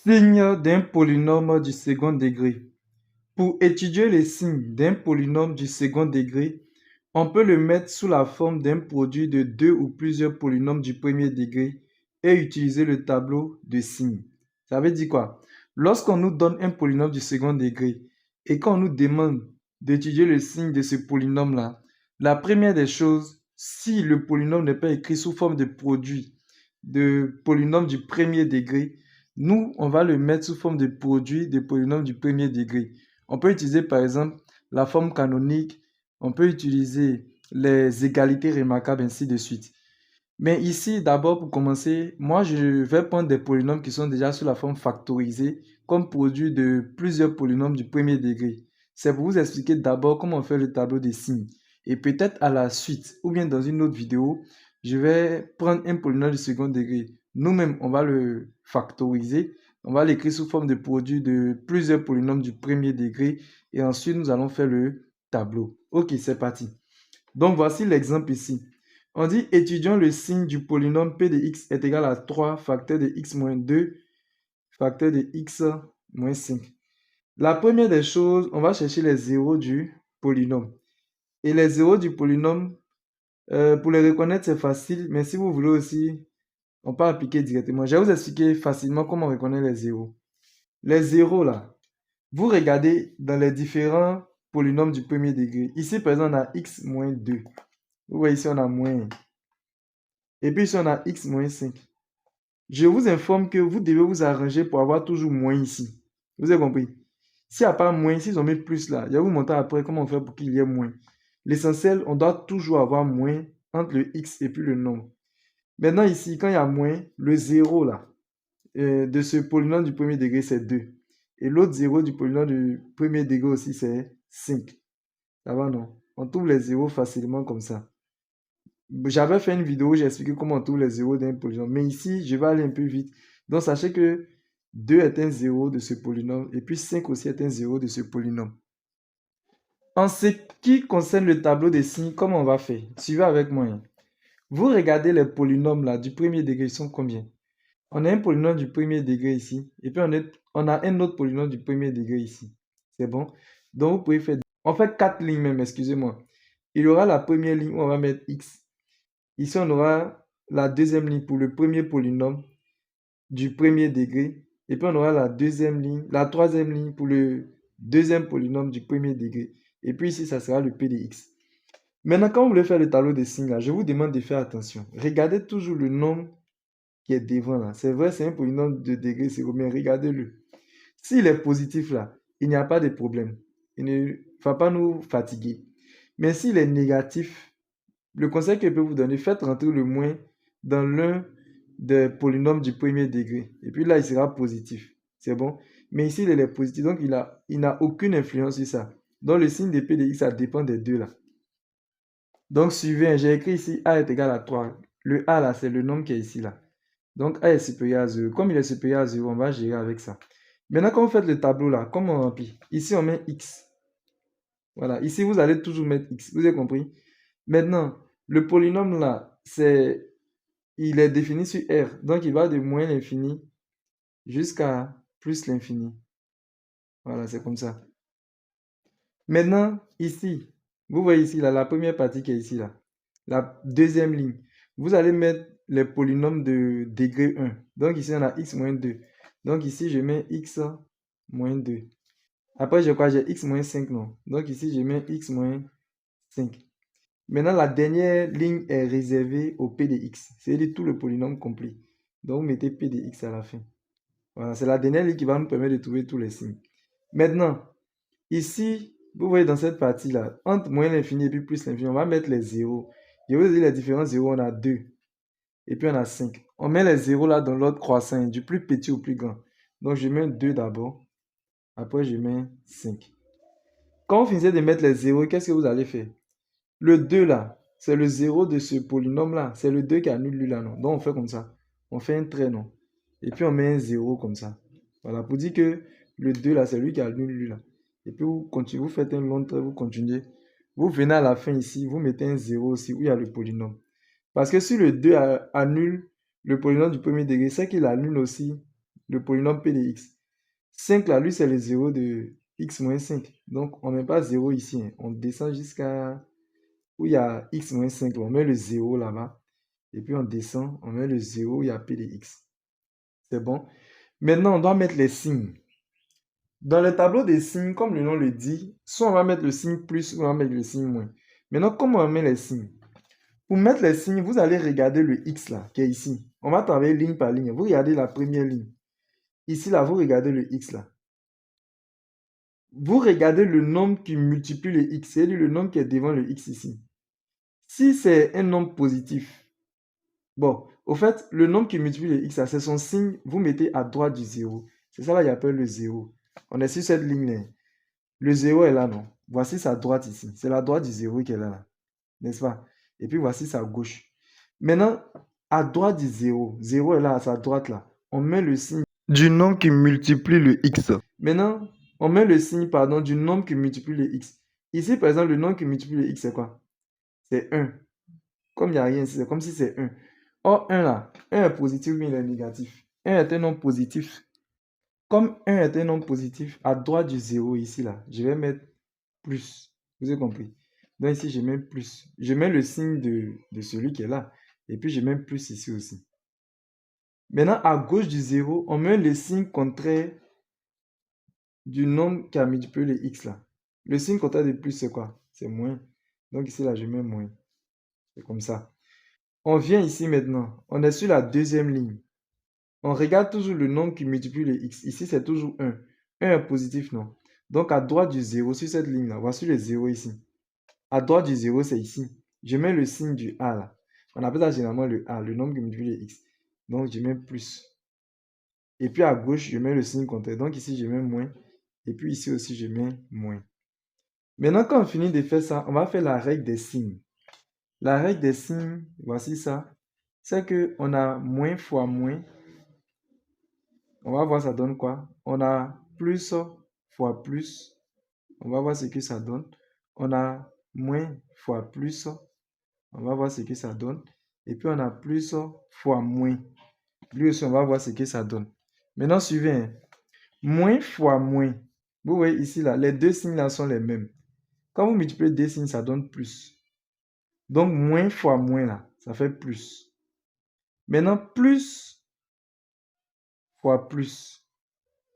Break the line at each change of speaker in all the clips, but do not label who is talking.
Signe d'un polynôme du second degré. Pour étudier les signes d'un polynôme du second degré, on peut le mettre sous la forme d'un produit de deux ou plusieurs polynômes du premier degré et utiliser le tableau de signes. Ça veut dire quoi? Lorsqu'on nous donne un polynôme du second degré et qu'on nous demande d'étudier le signe de ce polynôme-là, la première des choses, si le polynôme n'est pas écrit sous forme de produit de polynôme du premier degré, nous, on va le mettre sous forme de produit de polynôme du premier degré. On peut utiliser par exemple la forme canonique, on peut utiliser les égalités remarquables, ainsi de suite. Mais ici, d'abord pour commencer, moi je vais prendre des polynômes qui sont déjà sous la forme factorisée, comme produit de plusieurs polynômes du premier degré. C'est pour vous expliquer d'abord comment on fait le tableau des signes. Et peut-être à la suite, ou bien dans une autre vidéo, je vais prendre un polynôme du second degré. Nous-mêmes, on va le factoriser. On va l'écrire sous forme de produit de plusieurs polynômes du premier degré. Et ensuite, nous allons faire le tableau. Ok, c'est parti. Donc, voici l'exemple ici. On dit étudions le signe du polynôme p de x est égal à 3 facteur de x moins 2 facteur de x moins 5. La première des choses, on va chercher les zéros du polynôme. Et les zéros du polynôme, pour les reconnaître, c'est facile, mais si vous voulez aussi, on peut appliquer directement. Je vais vous expliquer facilement comment on reconnaît les zéros. Les zéros, là, vous regardez dans les différents polynômes du premier degré. Ici, par exemple, on a x moins 2. Vous voyez ici, on a moins. Et puis ici, on a x moins 5. Je vous informe que vous devez vous arranger pour avoir toujours moins ici. Vous avez compris? S'il n'y a pas moins, s'ils ont mis plus là, je vais vous montrer après comment on fait pour qu'il y ait moins. L'essentiel, on doit toujours avoir moins entre le x et puis le nombre. Maintenant ici, quand il y a moins, le 0 là, de ce polynôme du premier degré, c'est 2. Et l'autre 0 du polynôme du premier degré aussi, c'est 5. Ça va, non? On trouve les zéros facilement comme ça. J'avais fait une vidéo où j'ai expliqué comment on trouve les zéros d'un polynôme. Mais ici, je vais aller un peu vite. Donc, sachez que 2 est un zéro de ce polynôme. Et puis 5 aussi est un zéro de ce polynôme. En ce qui concerne le tableau des signes, comment on va faire? Suivez avec moi. Vous regardez les polynômes là du premier degré, ils sont combien? On a un polynôme du premier degré ici. Et puis on a un autre polynôme du premier degré ici. C'est bon? Donc, vous pouvez faire... On fait 4 lignes même, excusez-moi. Il y aura la première ligne où on va mettre x. Ici, on aura la deuxième ligne pour le premier polynôme du premier degré. Et puis, on aura la deuxième ligne, la troisième ligne pour le deuxième polynôme du premier degré. Et puis ici, ça sera le p de x. Maintenant, quand vous voulez faire le tableau des signes, là, je vous demande de faire attention. Regardez toujours le nombre qui est devant là. C'est vrai, c'est un polynôme de degré zéro, mais regardez-le. S'il est positif là, il n'y a pas de problème. Il ne va pas nous fatiguer. Mais s'il est négatif, le conseil que je peux vous donner, faites rentrer le moins dans l'un des polynômes du premier degré. Et puis là, il sera positif. C'est bon? Mais ici, il est positif, donc il n'a aucune influence sur ça. Donc le signe de P de X, ça dépend des deux là. Donc suivez, j'ai écrit ici A est égal à 3. Le A là, c'est le nombre qui est ici là. Donc A est supérieur à 0. Comme il est supérieur à 0, on va gérer avec ça. Maintenant, quand vous faites le tableau là, comment on remplit? Ici, on met X. Voilà, ici, vous allez toujours mettre X. Vous avez compris? Maintenant, le polynôme là, il est défini sur R. Donc, il va de moins l'infini jusqu'à plus l'infini. Voilà, c'est comme ça. Maintenant, ici, vous voyez ici, là, la première partie qui est ici, là, la deuxième ligne, vous allez mettre les polynômes de degré 1. Donc, ici, on a x moins 2. Donc, ici, je mets x moins 2. Après, j'ai quoi? J'ai x moins 5, non? Donc, ici, je mets x moins 5. Maintenant, la dernière ligne est réservée au p de x, c'est-à-dire tout le polynôme complet. Donc, vous mettez p de x à la fin. Voilà, c'est la dernière ligne qui va nous permettre de trouver tous les signes. Maintenant, ici, vous voyez dans cette partie-là, entre moins l'infini et puis plus l'infini, on va mettre les zéros. Je vous dis les différents zéros, on a 2 et puis on a 5. On met les zéros là dans l'ordre croissant, du plus petit au plus grand. Donc, je mets 2 d'abord, après je mets 5. Quand vous finissez de mettre les zéros, qu'est-ce que vous allez faire? Le 2 là, c'est le 0 de ce polynôme là. C'est le 2 qui annule lui là, non? Donc on fait comme ça. On fait un trait, non? Et puis on met un 0 comme ça. Voilà, pour dire que le 2 là, c'est lui qui annule lui là. Et puis vous continuez, vous faites un long trait, vous continuez. Vous venez à la fin ici, vous mettez un 0 aussi où il y a le polynôme. Parce que si le 2 annule le polynôme du premier degré, c'est qu'il annule aussi le polynôme P de x. 5 là, lui, c'est le 0 de x moins 5. Donc, on ne met pas 0 ici, hein. On descend jusqu'à où il y a x moins 5. Là. On met le 0 là-bas. Et puis, on descend, on met le 0 où il y a P de x. C'est bon. Maintenant, on doit mettre les signes. Dans le tableau des signes, comme le nom le dit, soit on va mettre le signe plus, ou on va mettre le signe moins. Maintenant, comment on met les signes? Pour mettre les signes, vous allez regarder le x là, qui est ici. On va travailler ligne par ligne. Vous regardez la première ligne. Ici, là, vous regardez le x là. Vous regardez le nombre qui multiplie le x, c'est-à-dire le nombre qui est devant le x ici. Si c'est un nombre positif, bon, au fait, le nombre qui multiplie le x, c'est son signe, vous mettez à droite du 0. C'est ça là, il appelle le 0. On est sur cette ligne-là. Le 0 est là, non? Voici sa droite ici. C'est la droite du 0 qui est là, n'est-ce pas? Et puis voici sa gauche. Maintenant, à droite du 0, 0 est là, à sa droite là. On met le signe du nombre qui multiplie le x. Maintenant, on met le signe, pardon, du nombre qui multiplie le x. Ici, par exemple, le nombre qui multiplie le x, c'est quoi? C'est 1. Comme il n'y a rien ici, c'est comme si c'est 1. Or, 1 là, 1 est positif, mais il est négatif. 1 est un nombre positif. Comme 1 est un nombre positif, à droite du 0 ici, là, je vais mettre plus. Vous avez compris? Donc ici, je mets plus. Je mets le signe de celui qui est là. Et puis, je mets plus ici aussi. Maintenant, à gauche du 0, on met le signe contraire du nombre qui a multiplié le x là. Le signe contraire de plus, c'est quoi? C'est moins. Donc ici, là, je mets moins. C'est comme ça. On vient ici maintenant. On est sur la deuxième ligne. On regarde toujours le nombre qui multiplie le x. Ici, c'est toujours 1. 1 est positif, non? Donc, à droite du 0, sur cette ligne-là, voici le 0 ici. À droite du 0, c'est ici. Je mets le signe du A là. On appelle ça généralement le A, le nombre qui multiplie le x. Donc, je mets plus. Et puis à gauche, je mets le signe contraire. Donc ici, je mets moins. Et puis ici aussi, je mets moins. Maintenant, quand on finit de faire ça, on va faire la règle des signes. La règle des signes, voici ça. C'est qu'on a moins fois moins. On va voir ça donne quoi. On a plus fois plus. On va voir ce que ça donne. On a moins fois plus. On va voir ce que ça donne. Et puis on a plus fois moins. Lui aussi, on va voir ce que ça donne. Maintenant, suivez. Hein. Moins fois moins. Vous voyez ici, là, les deux signes là sont les mêmes. Quand vous multipliez deux signes, ça donne plus. Donc, moins fois moins, là, ça fait plus. Maintenant, plus fois plus.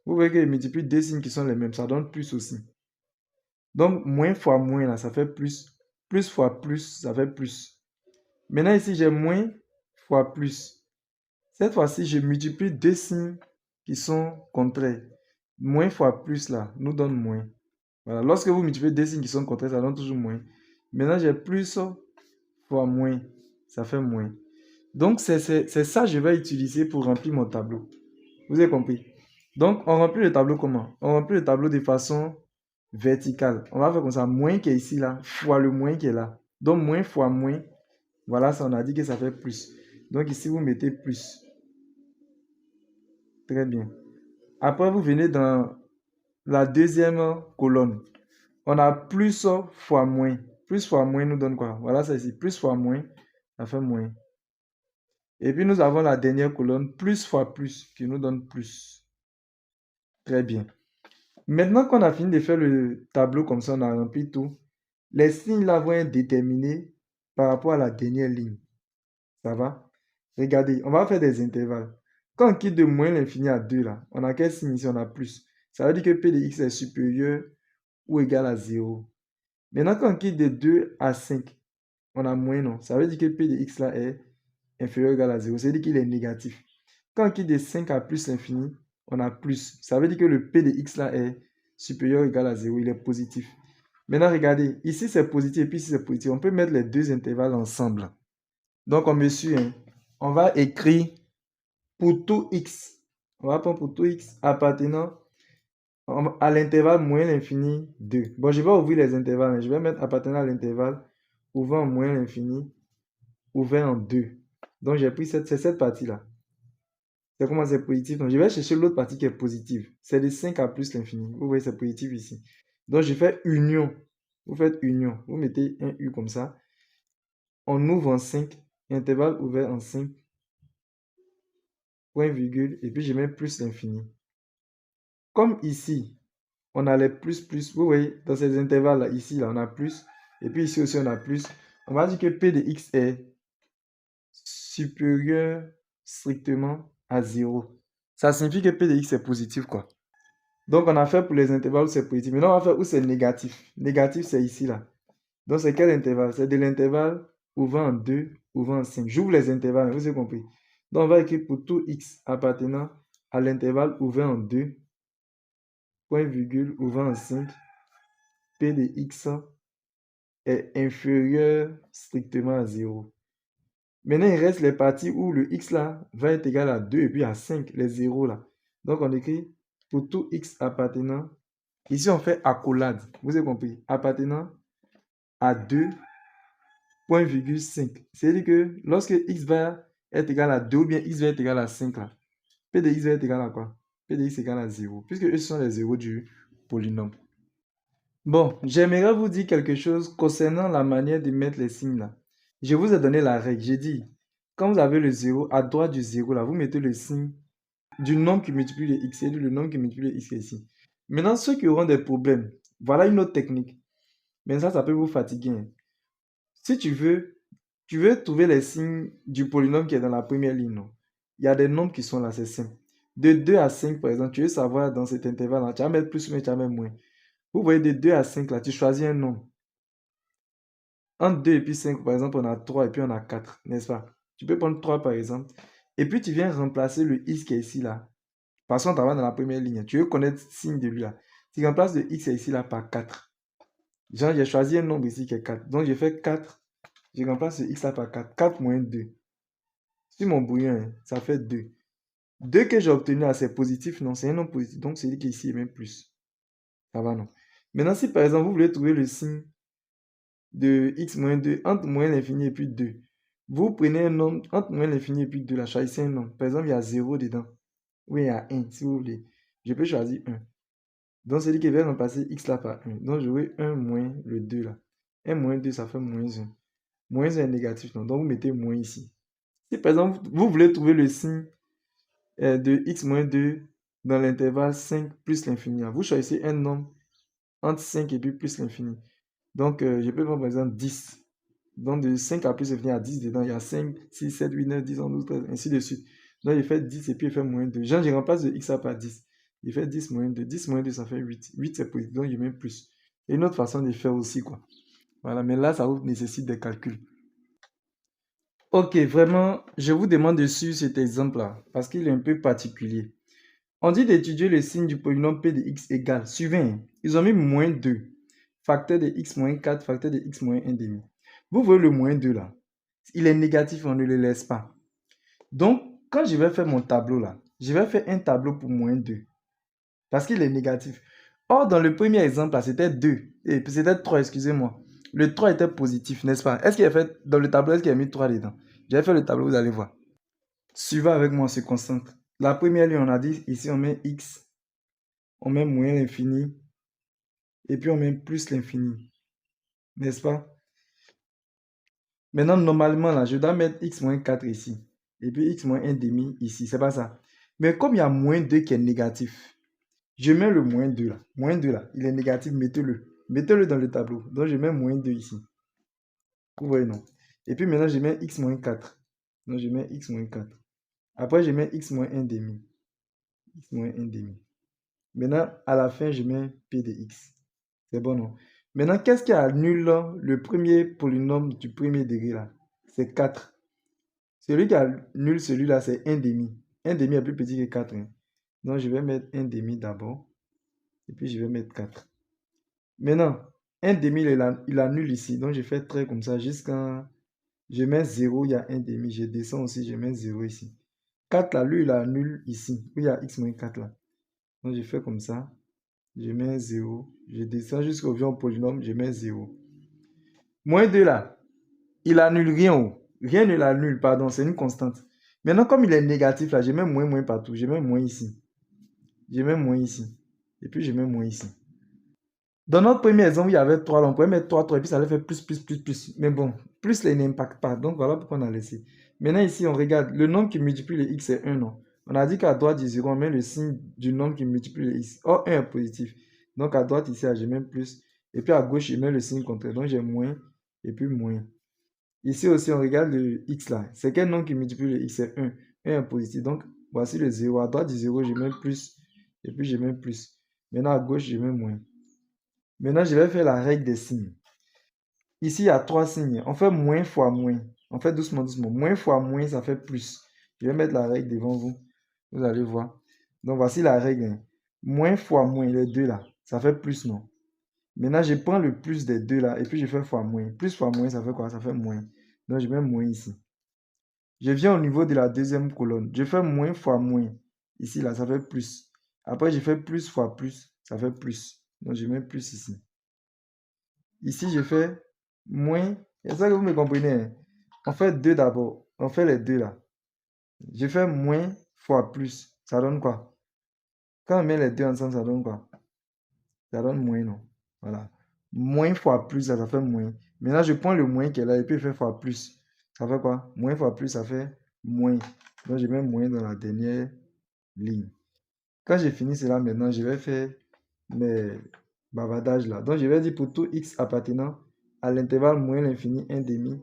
Vous voyez que je multiplie deux signes qui sont les mêmes, ça donne plus aussi. Donc, moins fois moins, là, ça fait plus. Plus fois plus, ça fait plus. Maintenant, ici, j'ai moins fois plus. Cette fois-ci, je multiplie deux signes qui sont contraires. Moins fois plus, là, nous donne moins. Voilà. Lorsque vous multipliez deux signes qui sont contraires, ça donne toujours moins. Maintenant, j'ai plus fois moins. Ça fait moins. Donc, c'est ça que je vais utiliser pour remplir mon tableau. Vous avez compris? Donc, on remplit le tableau comment? On remplit le tableau de façon verticale. On va faire comme ça. Moins qui est ici, là, fois le moins qui est là. Donc, moins fois moins. Voilà, ça, on a dit que ça fait plus. Donc, ici, vous mettez plus. Très bien. Après, vous venez dans la deuxième colonne. On a plus fois moins. Plus fois moins nous donne quoi? Voilà, ça ici. Plus fois moins, ça fait moins. Et puis, nous avons la dernière colonne, plus fois plus, qui nous donne plus. Très bien. Maintenant qu'on a fini de faire le tableau comme ça, on a rempli tout. Les signes là vont être déterminés par rapport à la dernière ligne. Ça va? Regardez, on va faire des intervalles. Quand on quitte de moins l'infini à 2 là, on a quel signe ici? On a plus. Ça veut dire que P de x est supérieur ou égal à 0. Maintenant, quand on quitte de 2 à 5, on a moins, non? Ça veut dire que P de x là est inférieur ou égal à 0. Ça veut dire qu'il est négatif. Quand on quitte de 5 à plus l'infini, on a plus. Ça veut dire que le P de x là est supérieur ou égal à 0. Il est positif. Maintenant, regardez. Ici, c'est positif et puis ici, c'est positif. On peut mettre les deux intervalles ensemble. Donc, on me suit. Hein. On va écrire pour tout x. On va prendre pour tout x appartenant à l'intervalle moins l'infini 2. Bon, je vais ouvrir les intervalles. Je vais mettre appartenant à l'intervalle ouvert en moins l'infini, ouvert en 2. Donc, j'ai pris cette partie-là. C'est comment c'est positif. Donc, je vais chercher l'autre partie qui est positive. C'est de 5 à plus l'infini. Vous voyez, c'est positif ici. Donc, je fais union. Vous faites union. Vous mettez un U comme ça. On ouvre en 5. Intervalle ouvert en 5. point virgule, et puis je mets plus l'infini. Comme ici, on a les plus, vous voyez, dans ces intervalles-là, ici, là, on a plus, et puis ici aussi, on a plus. On va dire que P de X est supérieur strictement à 0. Ça signifie que P de X est positif, quoi. Donc, on a fait pour les intervalles où c'est positif. Maintenant, on va faire où c'est négatif. Négatif, c'est ici, là. Donc, c'est quel intervalle? C'est de l'intervalle ouvrant en 2, ouvrant en 5. J'ouvre les intervalles, vous avez compris. Donc, on va écrire pour tout X appartenant à l'intervalle ouvert en 2, point virgule, ouvrant en 5, P de X est inférieur strictement à 0. Maintenant, il reste les parties où le X là va être égal à 2 et puis à 5, les zéros là. Donc, on écrit pour tout X appartenant. Ici, on fait accolade. Vous avez compris? Appartenant à 2, point virgule 5. C'est-à-dire que lorsque X va être égal à 2 ou bien X va être égal à 5 là, P de X va être égal à quoi? P de X est égal à 0, puisque eux sont les zéros du polynôme. Bon, j'aimerais vous dire quelque chose concernant la manière de mettre les signes là. Je vous ai donné la règle. J'ai dit, quand vous avez le 0, à droite du 0 là, vous mettez le signe du nombre qui multiplie le x, c'est-à-dire le nombre qui multiplie le x ici. Maintenant, ceux qui auront des problèmes, voilà une autre technique. Mais ça peut vous fatiguer, hein. Si tu veux trouver les signes du polynôme qui est dans la première ligne, non? Il y a des nombres qui sont là, c'est simple. De 2 à 5, par exemple, tu veux savoir dans cet intervalle-là, tu vas mettre plus ou tu vas mettre moins. Vous voyez, de 2 à 5, là, tu choisis un nombre. Entre 2 et puis 5, par exemple, on a 3 et puis on a 4, n'est-ce pas? Tu peux prendre 3, par exemple. Et puis, tu viens remplacer le x qui est ici, là. Parce qu'on travaille dans la première ligne. Tu veux connaître le signe de lui, là. Tu remplaces le x qui est ici, là, par 4. Genre, j'ai choisi un nombre ici qui est 4. Donc, j'ai fait 4. Je remplace le x là par 4. 4 moins 2. Sur mon brouillon, hein, ça fait 2. 2 que j'ai obtenu là, c'est positif, non? C'est un nombre positif. Donc, celui qui est ici est même plus. Ça va, non? Maintenant, si par exemple, vous voulez trouver le signe de x moins 2 entre moins l'infini et puis 2, vous prenez un nombre entre moins l'infini et puis 2, là, choisissez un nombre. Par exemple, il y a 0 dedans. Oui, il y a 1, si vous voulez. Je peux choisir 1. Donc, celui qui va remplacer x là par 1. Donc, j'aurai 1 moins le 2 là. 1 moins 2, ça fait moins 1. Moins 1 est négatif, non? Donc, vous mettez moins ici. Si par exemple, vous voulez trouver le signe de x moins 2 dans l'intervalle 5 plus l'infini, vous choisissez un nombre entre 5 et puis plus l'infini. Donc, je peux prendre par exemple 10. Donc, de 5 à plus l'infini à 10 dedans, il y a 5, 6, 7, 8, 9, 10, 11, 12, 13, ainsi de suite. Donc, il fait 10 et puis il fait moins 2. Genre, je remplace le x par 10. Il fait 10 moins 2. 10 moins 2, ça fait 8. 8, c'est positif, donc je mets plus. Et une autre façon de faire aussi, quoi. Voilà, mais là, ça vous nécessite des calculs. Ok, vraiment, je vous demande de suivre cet exemple-là, parce qu'il est un peu particulier. On dit d'étudier le signe du polynôme P de x égale. Suivez, hein, ils ont mis moins 2. Facteur de x moins 4, facteur de x moins 1 demi. Vous voyez le moins 2 là. Il est négatif, on ne le laisse pas. Donc, quand je vais faire mon tableau là, je vais faire un tableau pour moins 2. Parce qu'il est négatif. Or, dans le premier exemple là, c'était 2. Et c'était 3, excusez-moi. Le 3 était positif, n'est-ce pas? Est-ce qu'il a fait, dans le tableau, est-ce qu'il a mis 3 dedans? J'ai fait le tableau, vous allez voir. Suivez avec moi, on se concentre. La première ligne, on a dit, ici on met x, on met moins l'infini, et puis on met plus l'infini. N'est-ce pas? Maintenant, normalement, là, je dois mettre x moins 4 ici. Et puis x moins 1 demi ici. C'est pas ça. Mais comme il y a moins 2 qui est négatif, je mets le moins 2 là. Moins 2 là, il est négatif, mettez-le. Mettez-le dans le tableau. Donc, je mets moins 2 ici. Vous voyez, non? Et puis maintenant, je mets x moins 4. Donc, je mets x moins 4. Après, je mets x moins 1 demi. X moins 1 demi. Maintenant, à la fin, je mets p de x. C'est bon, non? Maintenant, qu'est-ce qui annule le premier polynôme du premier degré là? C'est 4. Celui qui annule celui-là, c'est 1 demi. 1 demi est plus petit que 4. Hein. Donc, je vais mettre 1 demi d'abord. Et puis, je vais mettre 4. Maintenant, 1 demi, il annule ici. Donc, je fais trait comme ça jusqu'à... Je mets 0, il y a 1 demi. Je descends aussi, je mets 0 ici. 4 là, lui, il annule ici. Où il y a x moins 4 là. Donc, je fais comme ça. Je mets 0. Je descends jusqu'au vieux polynôme, je mets 0. Moins 2 là, il annule rien. Rien ne l'annule, pardon, c'est une constante. Maintenant, comme il est négatif là, je mets moins partout. Je mets moins ici. Je mets moins ici. Et puis, je mets moins ici. Dans notre premier exemple, il y avait 3 là, on pouvait mettre 3, 3, et puis ça allait faire plus. Mais bon, plus là, il n'impacte pas. Donc, voilà pourquoi on a laissé. Maintenant, ici, on regarde. Le nombre qui multiplie le x, c'est 1, non? On a dit qu'à droite du 0, on met le signe du nombre qui multiplie le x. Or, 1 est positif. Donc, à droite, ici, je mets plus. Et puis, à gauche, je mets le signe contraire. Donc, j'ai moins et puis moins. Ici aussi, on regarde le x là. C'est quel nombre qui multiplie le x? C'est 1. 1 est positif. Donc, voici le 0. À droite du 0, je mets plus. Et puis, je mets plus. Maintenant, à gauche, je mets moins. Maintenant, je vais faire la règle des signes. Ici, il y a 3 signes. On fait moins fois moins. On fait doucement, doucement. Moins fois moins, ça fait plus. Je vais mettre la règle devant vous. Vous allez voir. Donc, voici la règle. Hein. Moins fois moins, les deux là. Ça fait plus, non? Maintenant, je prends le plus des deux là et puis je fais fois moins. Plus fois moins, ça fait quoi? Ça fait moins. Donc, je mets moins ici. Je viens au niveau de la deuxième colonne. Je fais moins fois moins. Ici, là, ça fait plus. Après, je fais plus fois plus. Ça fait plus. Donc, je mets plus ici. Ici, je fais moins. C'est ça que vous me comprenez. Hein? On fait 2 d'abord. On fait les deux là. Je fais moins fois plus. Ça donne quoi? Quand on met les deux ensemble, ça donne quoi? Ça donne moins, non? Voilà. Moins fois plus, ça fait moins. Maintenant, je prends le moins qui est là et puis je fais fois plus. Ça fait quoi? Moins fois plus, ça fait moins. Donc, je mets moins dans la dernière ligne. Quand j'ai fini cela maintenant, je vais faire mes bavardages là. Donc, je vais dire pour tout x appartenant à l'intervalle moins l'infini 1 demi.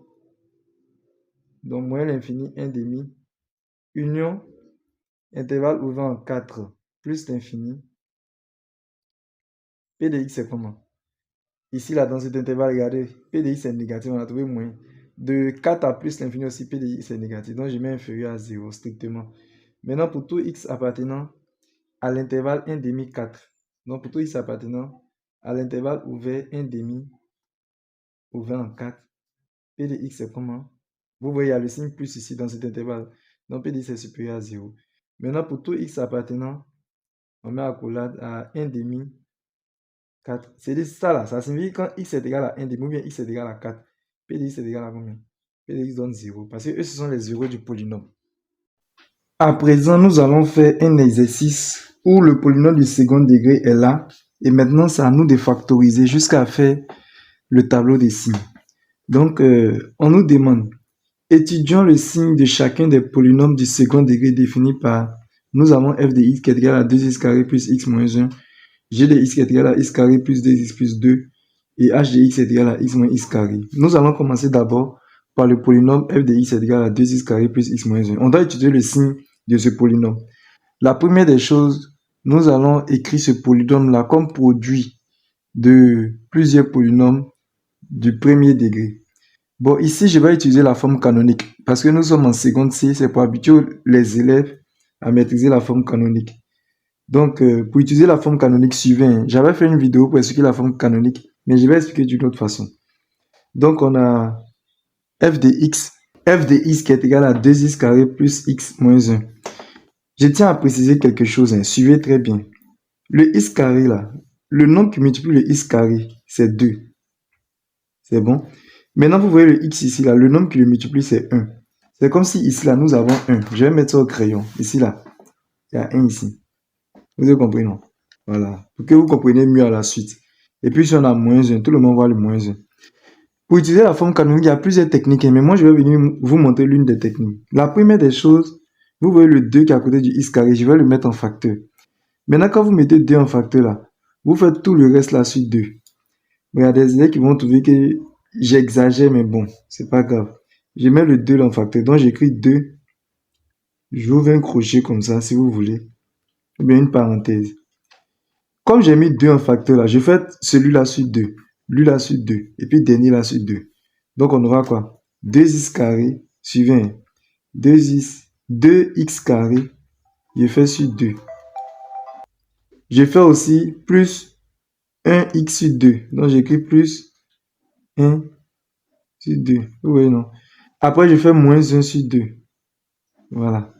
Donc, moins l'infini 1 demi. Union, intervalle ouvert en 4 plus l'infini. P de x, c'est comment? Ici, là, dans cet intervalle, regardez, P de x est négatif, on a trouvé moins. De 4 à plus l'infini aussi, P de x est négatif. Donc, je mets inférieur à 0, strictement. Maintenant, pour tout x appartenant à l'intervalle 1 demi 4. Donc, pour tout x appartenant à l'intervalle ouvert 1 demi ouvert en 4, P de x c'est comment? Vous voyez, il y a le signe plus ici dans cet intervalle. Donc, P de x est supérieur à 0. Maintenant, pour tout x appartenant, on met accolade à 1 demi 4. C'est ça là, ça signifie quand x est égal à 1 demi ou bien x est égal à 4, P de x est égal à combien? P de x donne 0 parce que eux ce sont les zéros du polynôme. À présent, nous allons faire un exercice où le polynôme du second degré est là et maintenant c'est à nous de factoriser jusqu'à faire le tableau des signes. Donc, on nous demande, étudions le signe de chacun des polynômes du second degré définis par, nous avons f de x qui est égal à 2x carré plus x moins 1, g de x est égal à x carré plus 2x plus 2 et h de x est égal à x moins x carré. Nous allons commencer d'abord par le polynôme f de x est égal à 2x carré plus x moins 1. On doit étudier le signe de ce polynôme. La première des choses, nous allons écrire ce polynôme-là comme produit de plusieurs polynômes du premier degré. Bon, ici, je vais utiliser la forme canonique parce que nous sommes en seconde C, c'est pour habituer les élèves à maîtriser la forme canonique. Donc, pour utiliser la forme canonique, suivez. Hein. J'avais fait une vidéo pour expliquer la forme canonique, mais je vais expliquer d'une autre façon. Donc, on a f de x qui est égal à 2x carré plus x moins 1. Je tiens à préciser quelque chose, hein. Suivez très bien. Le x carré, là, le nombre qui multiplie le x carré, c'est 2. C'est bon? Maintenant, vous voyez le x ici, là, le nombre qui le multiplie, c'est 1. C'est comme si ici, là, nous avons 1. Je vais mettre ça au crayon. Ici, là, il y a 1 ici. Vous avez compris, non? Voilà. Pour que vous compreniez mieux à la suite. Et puis, si on a moins 1, tout le monde voit le moins 1. Pour utiliser la forme canonique, il y a plusieurs techniques, mais moi, je vais venir vous montrer l'une des techniques. La première des choses, vous voyez le 2 qui est à côté du x carré, je vais le mettre en facteur. Maintenant, quand vous mettez 2 en facteur, là, vous faites tout le reste là sur 2. Il y a des élèves qui vont trouver que j'exagère, mais bon, c'est pas grave. Je mets le 2 là en facteur, donc j'écris 2. J'ouvre un crochet comme ça, si vous voulez. Ou bien une parenthèse. Comme j'ai mis 2 en facteur là, je fais celui-là sur 2, lui là sur 2, et puis dernier là sur 2. Donc on aura quoi? 2x carré, suivant 2x carré, je fais sur 2. Je fais aussi plus 1x sur 2. Donc j'écris plus 1 sur 2. Vous voyez, non? Après, je fais moins 1 sur 2. Voilà.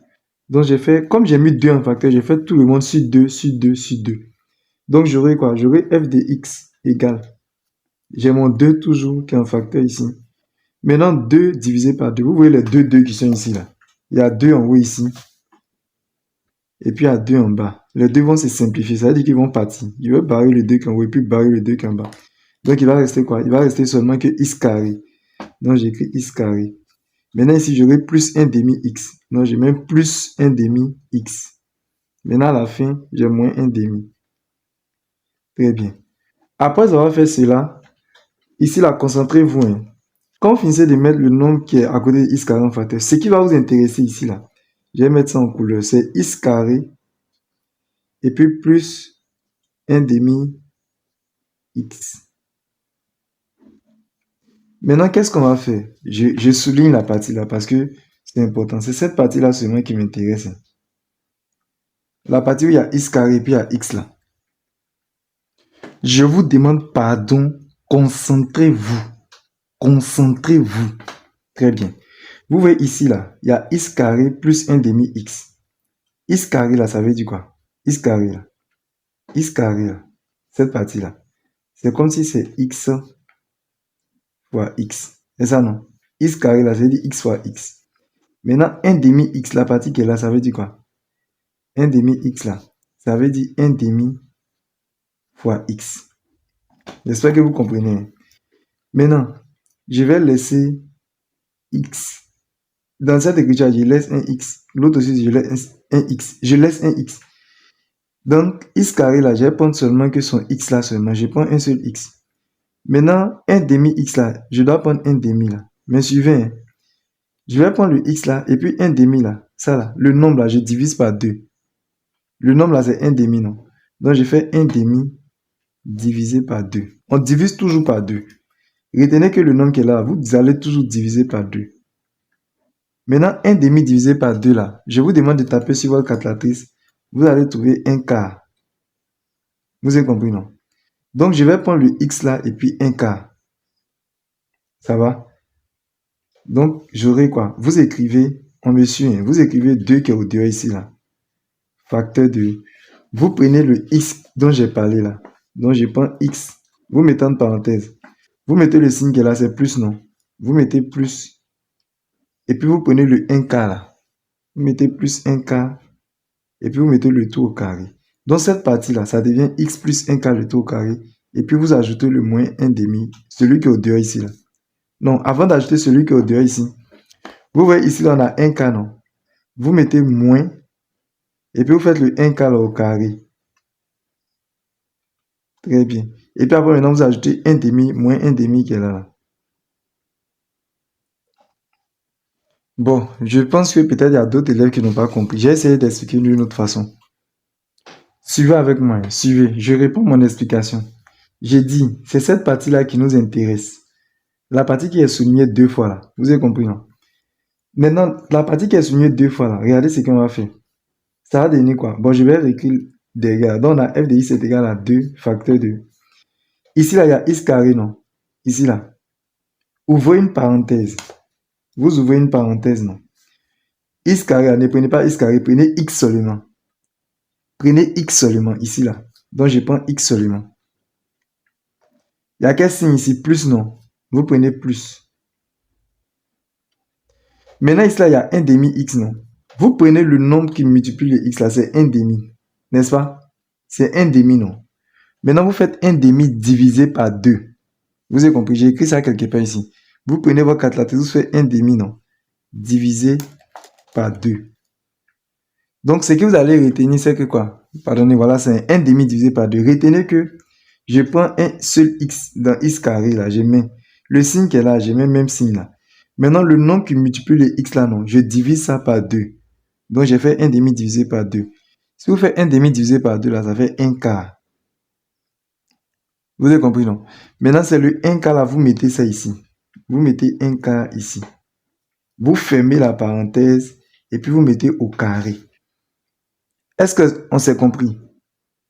Donc j'ai fait, comme j'ai mis 2 en facteur, j'ai fait tout le monde sur 2, sur 2, sur 2. Donc j'aurai quoi? J'aurai f de x égale. J'ai mon 2 toujours qui est en facteur ici. Maintenant, 2 divisé par 2. Vous voyez les deux 2 qui sont ici là. Il y a 2 en haut ici. Et puis il y a 2 en bas. Les deux vont se simplifier. Ça veut dire qu'ils vont partir. Je vais barrer le 2 qui est en haut et puis barrer le 2 qui est en bas. Donc il va rester quoi? Il va rester seulement que x carré. Donc j'écris x carré. Maintenant, ici, j'aurai plus 1 demi x. Donc, je mets plus 1 demi x. Maintenant, à la fin, j'ai moins 1 demi. Très bien. Après avoir fait cela, ici, là, concentrez-vous. Hein. Quand vous finissez de mettre le nombre qui est à côté de x carré en facteur, ce qui va vous intéresser ici, là, je vais mettre ça en couleur, c'est x carré et puis plus 1 demi x. Maintenant, qu'est-ce qu'on va faire? Je souligne la partie là parce que c'est important. C'est cette partie-là seulement qui m'intéresse. La partie où il y a x carré et puis il y a x là. Je vous demande pardon. Concentrez-vous. Concentrez-vous. Très bien. Vous voyez ici là, il y a x carré plus 1 demi x. X carré là, ça veut dire quoi? X carré là. X carré là. Cette partie là. C'est comme si c'est x fois x. C'est ça non? X carré là, ça veut dire x fois x. Maintenant, 1 demi x, la partie qui est là, ça veut dire quoi? 1 demi x là, ça veut dire 1 demi fois x. J'espère que vous comprenez. Maintenant, je vais laisser x. Dans cette écriture, je laisse un x. L'autre aussi, je laisse un x. Je laisse un x. Donc, x carré là, je vais prendre seulement que son x là seulement. Je prends un seul x. Maintenant, 1 demi x là, je dois prendre 1 demi là. Mais suivez, hein. Je vais prendre le x là et puis 1 demi là. Ça là, le nombre là, je divise par 2. Le nombre là, c'est 1 demi, non? Donc, je fais 1 demi divisé par 2. On divise toujours par 2. Retenez que le nombre qui est là, vous allez toujours diviser par 2. Maintenant, 1 demi divisé par 2 là, je vous demande de taper sur votre calculatrice. Vous allez trouver un quart. Vous avez compris, non? Donc, je vais prendre le x là et puis un quart. Ça va? Donc, j'aurai quoi? Vous écrivez, on me suit, hein, vous écrivez 2 qui est au dehors ici là. Facteur de... Vous prenez le x dont j'ai parlé là. Donc, je prends x. Vous mettez en parenthèse. Vous mettez le signe qui est là, c'est plus, non? Vous mettez plus. Et puis, vous prenez le 1 quart là. Vous mettez plus 1 quart. Et puis, vous mettez le tout au carré. Donc, cette partie-là, ça devient x plus 1 quart le tout au carré. Et puis, vous ajoutez le moins 1 demi. Celui qui est au dehors ici là. Non, avant d'ajouter celui qui est au dehors ici. Vous voyez ici, là, on a 1 quart, non? Vous mettez moins. Et puis, vous faites le 1 quart là, au carré. Très bien. Et puis après, maintenant, vous ajoutez 1 demi moins 1 demi qui est là. Bon, je pense que peut-être il y a d'autres élèves qui n'ont pas compris. J'ai essayé d'expliquer d'une autre façon. Suivez avec moi, suivez. Je réponds à mon explication. J'ai dit, c'est cette partie-là qui nous intéresse. La partie qui est soulignée 2 fois là. Vous avez compris, non? Maintenant, la partie qui est soulignée 2 fois là, regardez ce qu'on va faire. Ça va donner quoi? Bon, je vais réécrire derrière. Donc, on a f de x est égal à 2 facteur de... Ici, là, il y a x carré, non? Ici, là. Ouvrez une parenthèse. Vous ouvrez une parenthèse, non? X carré, ne prenez pas x carré, prenez x seulement. Prenez x seulement, ici, là. Donc, je prends x seulement. Il y a quel signe ici? Plus, non? Vous prenez plus. Maintenant, ici, là, il y a 1 demi x, non? Vous prenez le nombre qui multiplie le x, là, c'est 1 demi. N'est-ce pas? C'est 1 demi, non? Maintenant, vous faites 1 demi divisé par 2. Vous avez compris? J'ai écrit ça quelque part ici. Vous prenez votre calculatrice, vous faites 1 demi, non? Divisé par 2. Donc, ce que vous allez retenir, c'est que quoi? Pardonnez, voilà, c'est 1 demi divisé par 2. Retenez que je prends un seul x dans x carré, là, je mets le signe qui est là, je mets le même signe là. Maintenant, le nombre qui multiplie le x là, non, je divise ça par 2. Donc, j'ai fait 1 demi divisé par 2. Si vous faites 1 demi divisé par 2, là, ça fait 1 quart. Vous avez compris, non? Maintenant, c'est le 1 quart là, vous mettez ça ici. Vous mettez 1 quart ici. Vous fermez la parenthèse et puis vous mettez au carré. Est-ce qu'on s'est compris?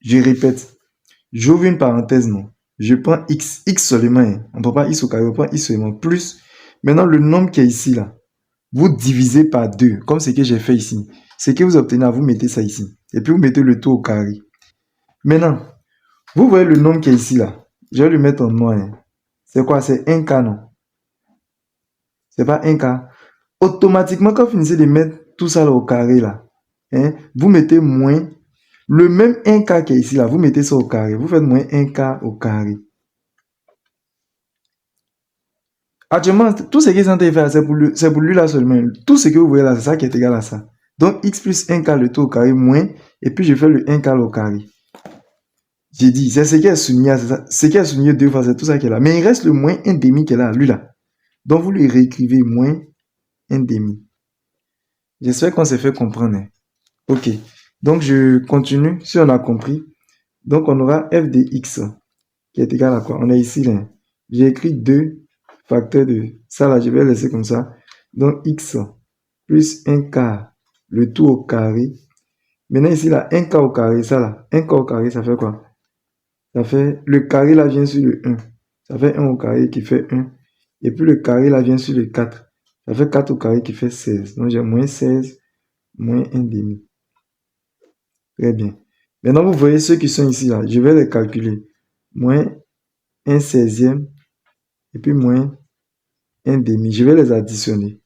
Je répète. J'ouvre une parenthèse, non. Je prends x, x seulement. Hein. On ne prend pas x au carré, on prend x seulement. Plus, maintenant, le nombre qui est ici, là. Vous divisez par 2, comme ce que j'ai fait ici. Ce que vous obtenez, vous mettez ça ici. Et puis, vous mettez le tout au carré. Maintenant, vous voyez le nombre qui est ici, là. Je vais le mettre en noir. Hein. C'est quoi? C'est 1 quart, non? C'est pas 1 quart. Automatiquement, quand vous finissez de mettre tout ça là, au carré, là, hein, vous mettez moins le même 1 quart qui est ici, là, vous mettez ça au carré. Vous faites moins 1 quart au carré. Actuellement, tout ce qui est en train de faire, c'est pour lui là seulement. Tout ce que vous voyez là, c'est ça qui est égal à ça. Donc, x plus 1 quart le tout au carré moins, et puis je fais le 1 quart au carré. J'ai dit, c'est ce qui est souligné, c'est ça. Ce qui est souligné deux fois, c'est tout ça qui est là. Mais il reste le moins 1 demi qui est là, lui là. Donc, vous lui réécrivez moins 1 demi. J'espère qu'on s'est fait comprendre, hein. Ok. Donc, je continue. Si on a compris. Donc, on aura f de x qui est égal à quoi? On est ici, là. J'ai écrit 2 facteurs de ça, là, je vais laisser comme ça. Donc, x plus 1 quart, le tout au carré. Maintenant, ici, là, 1 quart au carré, ça, là. 1 quart au carré, ça fait quoi? Ça fait, le carré, là, vient sur le 1. Ça fait 1 au carré qui fait 1. Et puis, le carré, là, vient sur le 4. Ça fait 4 au carré qui fait 16. Donc, j'ai moins 16, moins 1 demi. Très bien. Maintenant, vous voyez ceux qui sont ici, là. Je vais les calculer. Moins 1 16e et puis moins 1 demi. Je vais les additionner.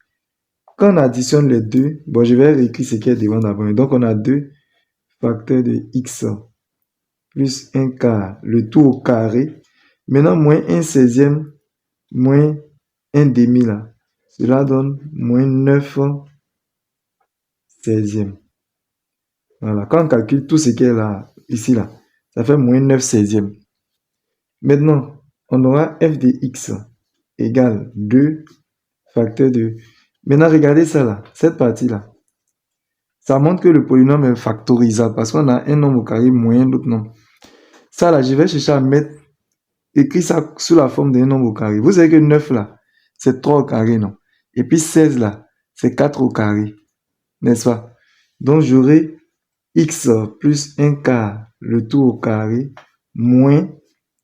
Quand on additionne les deux, bon, je vais réécrire ce qui est devant d'abord. Donc, on a 2 facteurs de x plus 1 quart, le tout au carré. Maintenant, moins 1 16e moins 1 demi, là. Cela donne moins 9 16e. Voilà. Quand on calcule tout ce qui est là, ici, là, ça fait moins 9 16e. Maintenant, on aura f de x égale 2 facteurs de... Maintenant, regardez ça là, cette partie-là. Ça montre que le polynôme est factorisable parce qu'on a un nombre au carré moins un autre nombre. Ça là, je vais chercher à écrire ça sous la forme d'un nombre au carré. Vous savez que 9 là, c'est 3 au carré, non? Et puis 16 là, c'est 4 au carré, n'est-ce pas? Donc, j'aurai x plus 1 quart, le tout au carré, moins,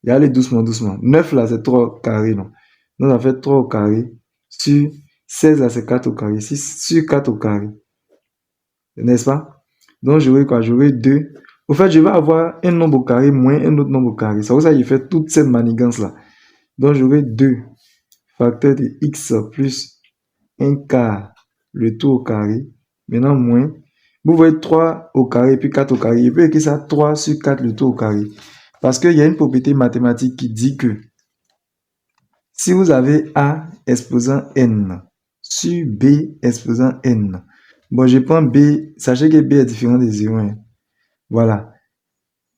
et allez doucement, doucement. 9 là, c'est 3 au carré, non? Donc, ça fait 3 au carré sur 16 là, c'est 4 au carré. 6 sur 4 au carré. N'est-ce pas? Donc, j'aurai quoi? J'aurai 2. Au fait, je vais avoir un nombre au carré moins un autre nombre au carré. C'est pour ça que j'ai fait toute cette manigance-là. Donc, j'aurai 2 facteurs de x plus 1 quart, le tout au carré. Maintenant, moins. Vous voyez 3 au carré puis 4 au carré. Je peux écrire ça 3 sur 4 le tout au carré. Parce qu'il y a une propriété mathématique qui dit que si vous avez A exposant n sur B exposant n, bon, je prends B, sachez que B est différent de 0. Hein. Voilà.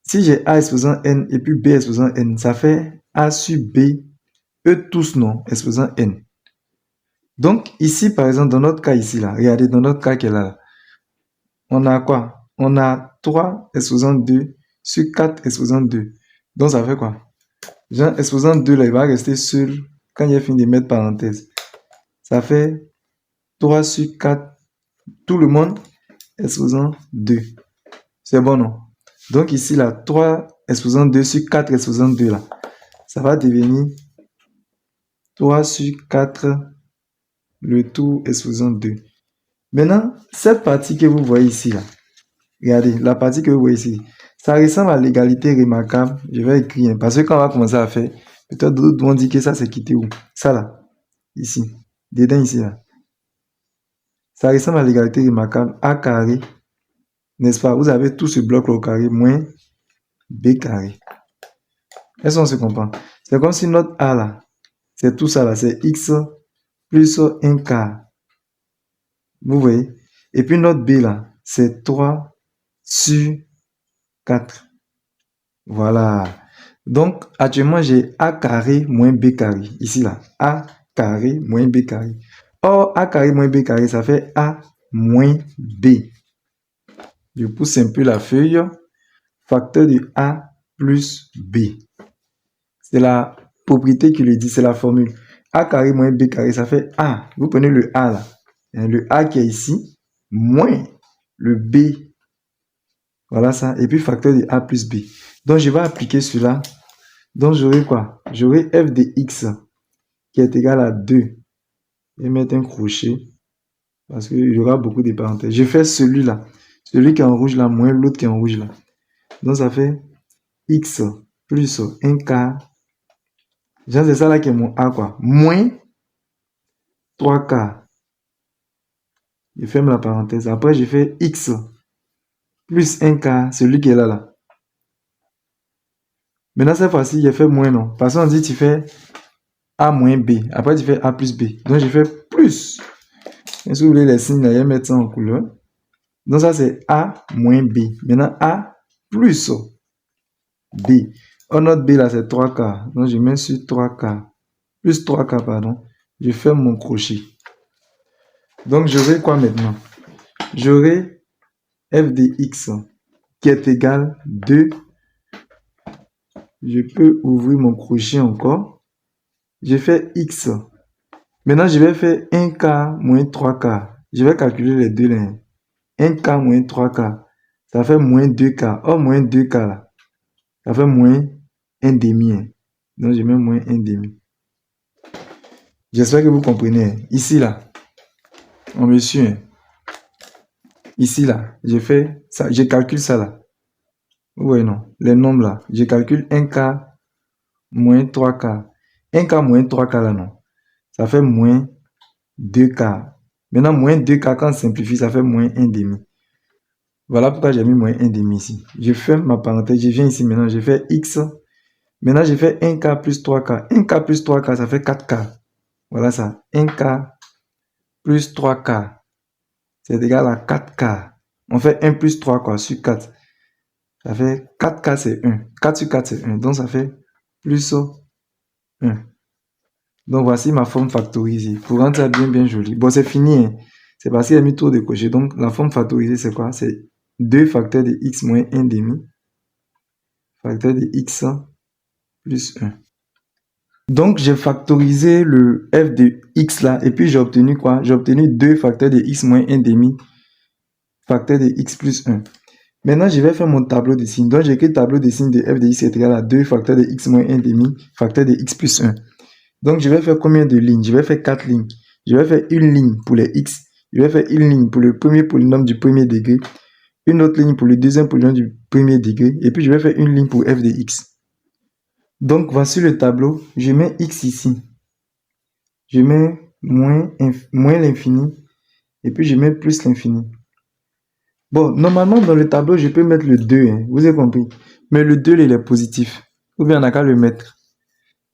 Si j'ai A exposant n et puis B exposant n, ça fait A sur B, eux tous non, exposant n. Donc, ici, par exemple, dans notre cas ici, là, regardez, dans notre cas qui est là, on a quoi? On a 3 exposant 2 sur 4 exposant 2. Donc, ça fait quoi? Jean exposant 2, là, il va rester seul quand il a fini de mettre parenthèse. Ça fait 3 sur 4, tout le monde exposant 2. C'est bon, non? Donc, ici, là, 3 exposant 2 sur 4 exposant 2, là, ça va devenir 3 sur 4, le tout exposant 2. Maintenant, cette partie que vous voyez ici, là, regardez, la partie que vous voyez ici, ça ressemble à l'égalité remarquable. Je vais écrire, parce que quand on va commencer à faire, peut-être d'autres vont dire que ça, c'est quitté où? Ça, là, ici, dedans, ici, là. Ça ressemble à l'égalité remarquable A carré, n'est-ce pas? Vous avez tout ce bloc au carré moins B carré. Est-ce qu'on se comprend? C'est comme si notre A, là, c'est tout ça, là, c'est X plus 1 quart. Vous voyez? Et puis notre B, là, c'est 3 sur 4. Voilà. Donc, actuellement, j'ai A carré moins B carré. Ici, là. A carré moins B carré. Or, A carré moins B carré, ça fait A moins B. Je pousse un peu la feuille. Facteur de A plus B. C'est la propriété qui le dit, c'est la formule. A carré moins B carré, ça fait A. Vous prenez le A, là. Le A qui est ici, moins le B. Voilà ça. Et puis facteur de A plus B. Donc, je vais appliquer cela. Donc, j'aurai quoi? J'aurai f de x qui est égal à 2. Je vais mettre un crochet parce qu'il y aura beaucoup de parenthèses. Je fais celui-là. Celui qui est en rouge là, moins l'autre qui est en rouge là. Donc, ça fait x plus 1 quart. C'est ça là qui est mon a quoi. Moins 3 quarts. Je ferme la parenthèse. Après, je fais x plus 1 quart, celui qui est là là. Maintenant, cette fois-ci, j'ai fait moins non. Parce qu'on dit tu fais A moins B. Après, tu fais A plus B. Donc, je fais plus. Et si vous voulez les signes, je vais mettre ça en couleur. Donc, ça, c'est A moins B. Maintenant, A plus B. On note B, là, c'est 3K. Donc, je mets sur 3K. Plus 3K, pardon. Je ferme mon crochet. Donc, j'aurai quoi maintenant? J'aurai f de x qui est égal 2. Je peux ouvrir mon crochet encore. Je fais x. Maintenant, je vais faire 1K moins 3K. Je vais calculer les deux lignes. 1K moins 3K. Ça fait moins 2K. Oh, moins 2K là. Ça fait moins 1 demi. Donc, je mets moins 1 demi. J'espère que vous comprenez. Ici, là, on me suit. Ici, là, je fais ça. Je calcule ça là. Oui, non. Les nombres là. Je calcule 1K moins 3K. 1K moins 3K là, non. Ça fait moins 2K. Maintenant, moins 2K, quand on simplifie, ça fait moins 1 demi. Voilà pourquoi j'ai mis moins 1 demi ici. Je ferme ma parenthèse. Je viens ici maintenant. Je fais X. Maintenant, je fais 1K plus 3K. 1K plus 3K, ça fait 4K. Voilà ça. 1K plus 3K. C'est égal à 4K. On fait 1 plus 3 quoi, sur 4. Ça fait 4K, c'est 1. 4 sur 4, c'est 1. Donc, ça fait plus 1. Donc, voici ma forme factorisée. Pour rendre ça bien joli. Bon, c'est fini. Hein. C'est parce qu'il y a mis trop de cochers. Donc, la forme factorisée, c'est quoi? C'est 2 facteurs de x moins 1 demi. Facteur de x plus 1. Donc, j'ai factorisé le f de x là. Et puis, j'ai obtenu quoi? J'ai obtenu 2 facteurs de x moins 1 demi. Facteur de x plus 1. Maintenant, je vais faire mon tableau de signes. Donc, j'ai écrit tableau de signes de f de x est égal à 2 facteurs de x moins 1 demi. Facteur de x plus 1. Donc, je vais faire combien de lignes? Je vais faire 4 lignes. Je vais faire une ligne pour les x. Je vais faire une ligne pour le premier polynôme du premier degré. Une autre ligne pour le deuxième polynôme du premier degré. Et puis, je vais faire une ligne pour f de x. Donc, voici le tableau. Je mets x ici. Je mets moins l'infini. Et puis, je mets plus l'infini. Bon, normalement, dans le tableau, je peux mettre le 2. Hein, vous avez compris? Mais le 2, il est positif. Ou bien, on n'a qu'à le mettre.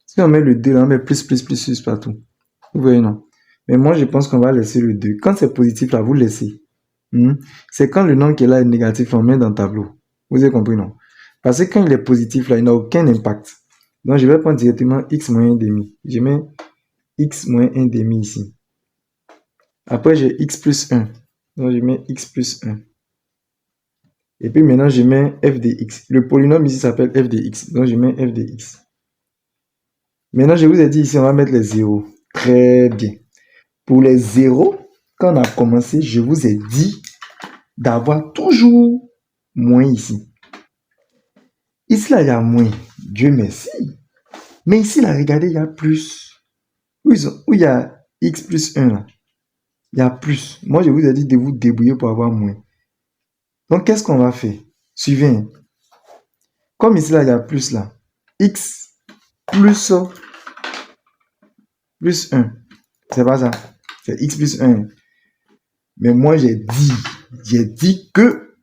Si on met le 2, là, on met plus partout. Vous voyez, non? Mais moi, je pense qu'on va laisser le 2. Quand c'est positif, là, vous laissez. C'est quand le nombre qui est là est négatif, on met dans le tableau. Vous avez compris, non? Parce que quand il est positif, là, il n'a aucun impact. Donc, je vais prendre directement x moins 1 demi. Je mets x moins 1 demi ici. Après, j'ai x plus 1. Donc, je mets x plus 1. Et puis maintenant, je mets f de x. Le polynôme ici s'appelle f de x. Donc, je mets f de x. Maintenant, je vous ai dit ici, on va mettre les zéros. Très bien. Pour les zéros, quand on a commencé, je vous ai dit d'avoir toujours moins ici. Ici, là, il y a moins. Dieu merci. Mais ici, là, regardez, il y a plus. Où il y a x plus 1, là? Il y a plus. Moi, je vous ai dit de vous débrouiller pour avoir moins. Donc, qu'est-ce qu'on va faire? Suivez. Comme ici, là, il y a plus, là. X plus 1. C'est pas ça. C'est x plus 1. Mais moi, j'ai dit que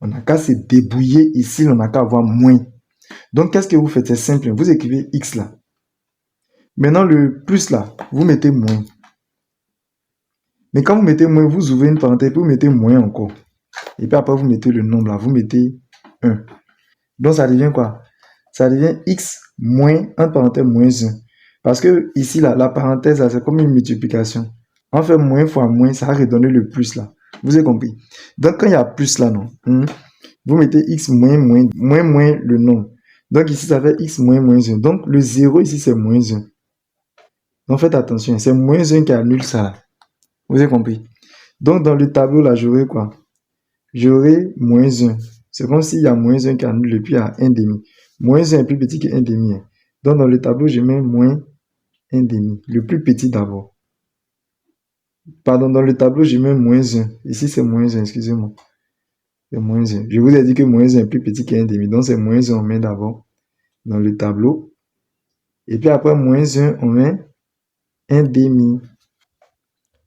on n'a qu'à se débrouiller ici, on n'a qu'à avoir moins. Donc, qu'est-ce que vous faites? C'est simple. Vous écrivez x là. Maintenant, le plus là, vous mettez moins. Mais quand vous mettez moins, vous ouvrez une parenthèse, puis vous mettez moins encore. Et puis après, vous mettez le nombre là, vous mettez 1. Donc, ça devient quoi? Ça devient x moins, entre parenthèses, moins 1. Parce que ici, là, la parenthèse, là, c'est comme une multiplication. On fait moins fois moins, ça va redonner le plus là. Vous avez compris? Donc, quand il y a plus là, non, vous mettez x moins le nombre. Donc, ici, ça fait x moins 1. Donc, le 0 ici, c'est moins 1. Donc, faites attention, c'est moins 1 qui annule ça là. Vous avez compris? Donc, dans le tableau là, j'aurai quoi? J'aurai moins 1. C'est comme s'il y a moins 1 qui annule et puis il y a 1 demi. Moins 1 est plus petit que 1 demi. Donc, dans le tableau, je mets moins 1 demi. Le plus petit d'abord. Pardon, dans le tableau, je mets moins 1. Ici, c'est moins 1, excusez-moi. C'est moins 1. Je vous ai dit que moins 1 est plus petit que 1 demi. Donc, c'est moins 1, on met d'abord dans le tableau. Et puis après, moins 1, on met 1 demi.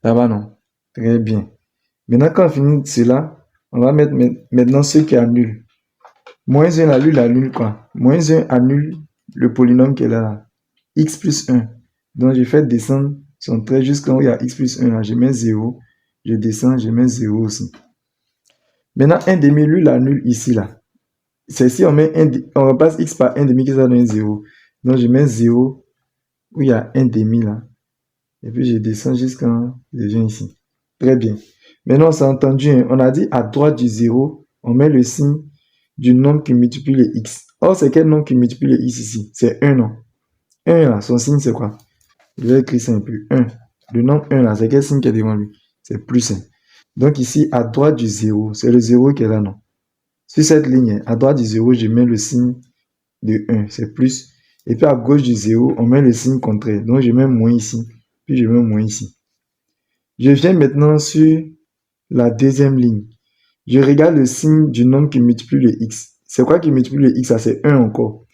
Ça va, non? Très bien. Maintenant, quand on finit cela, on va mettre maintenant ce qui annule. Moins 1 annule quoi? Moins 1 annule le polynôme qui est là. X plus 1. Donc, je fais descendre son trait jusqu'en où il y a x plus 1 là. Je mets 0. Je descends, je mets 0 aussi. Maintenant, 1 demi, lui, l'annule ici là. C'est si on met on remplace x par 1 demi qui ça donne 0. Donc, je mets 0 où il y a 1 demi là. Et puis, je descends jusqu'en je viens ici. Très bien. Maintenant, on s'est entendu, hein, on a dit à droite du 0, on met le signe du nombre qui multiplie les x. Or, c'est quel nombre qui multiplie les x ici? C'est 1, non? 1 là, son signe c'est quoi? Je vais écrire ça un peu. 1. Le nombre 1 là, c'est quel signe qui est devant lui? C'est plus 1. Donc ici, à droite du 0, c'est le 0 qui est là, non? Sur cette ligne, à droite du 0, je mets le signe de 1, c'est plus. Et puis à gauche du 0, on met le signe contraire. Donc je mets moins ici, puis je mets moins ici. Je viens maintenant sur la deuxième ligne. Je regarde le signe du nombre qui multiplie le x. C'est quoi qui multiplie le x? Ça, c'est 1 encore.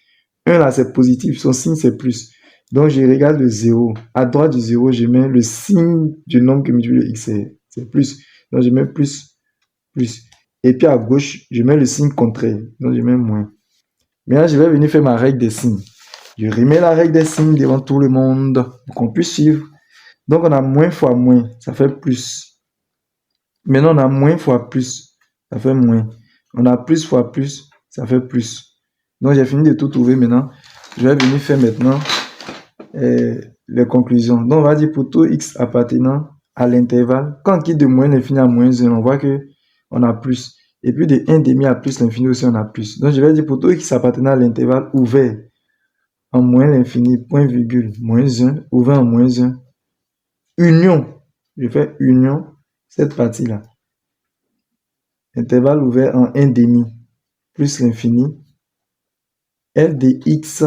1 là, c'est positif. Son signe, c'est plus. Donc, je regarde le 0. À droite du 0, je mets le signe du nombre qui multiplie le x. C'est plus. Donc, je mets plus, plus. Et puis à gauche, je mets le signe contraire. Donc, je mets moins. Maintenant, je vais venir faire ma règle des signes. Je remets la règle des signes devant tout le monde pour qu'on puisse suivre. Donc, on a moins fois moins. Ça fait plus. Maintenant, on a moins fois plus. Ça fait moins. On a plus fois plus. Ça fait plus. Donc, j'ai fini de tout trouver maintenant. Je vais venir faire maintenant les conclusions. Donc, on va dire pour tout x appartenant à l'intervalle, quand on quitte de moins l'infini à moins 1, on voit que on a plus. Et puis de 1 demi à plus l'infini aussi, on a plus. Donc, je vais dire pour tout x appartenant à l'intervalle ouvert en moins l'infini, point virgule, moins 1, ouvert en moins 1, union. Je fais union, cette partie-là. Intervalle ouvert en 1 demi plus l'infini, f de x,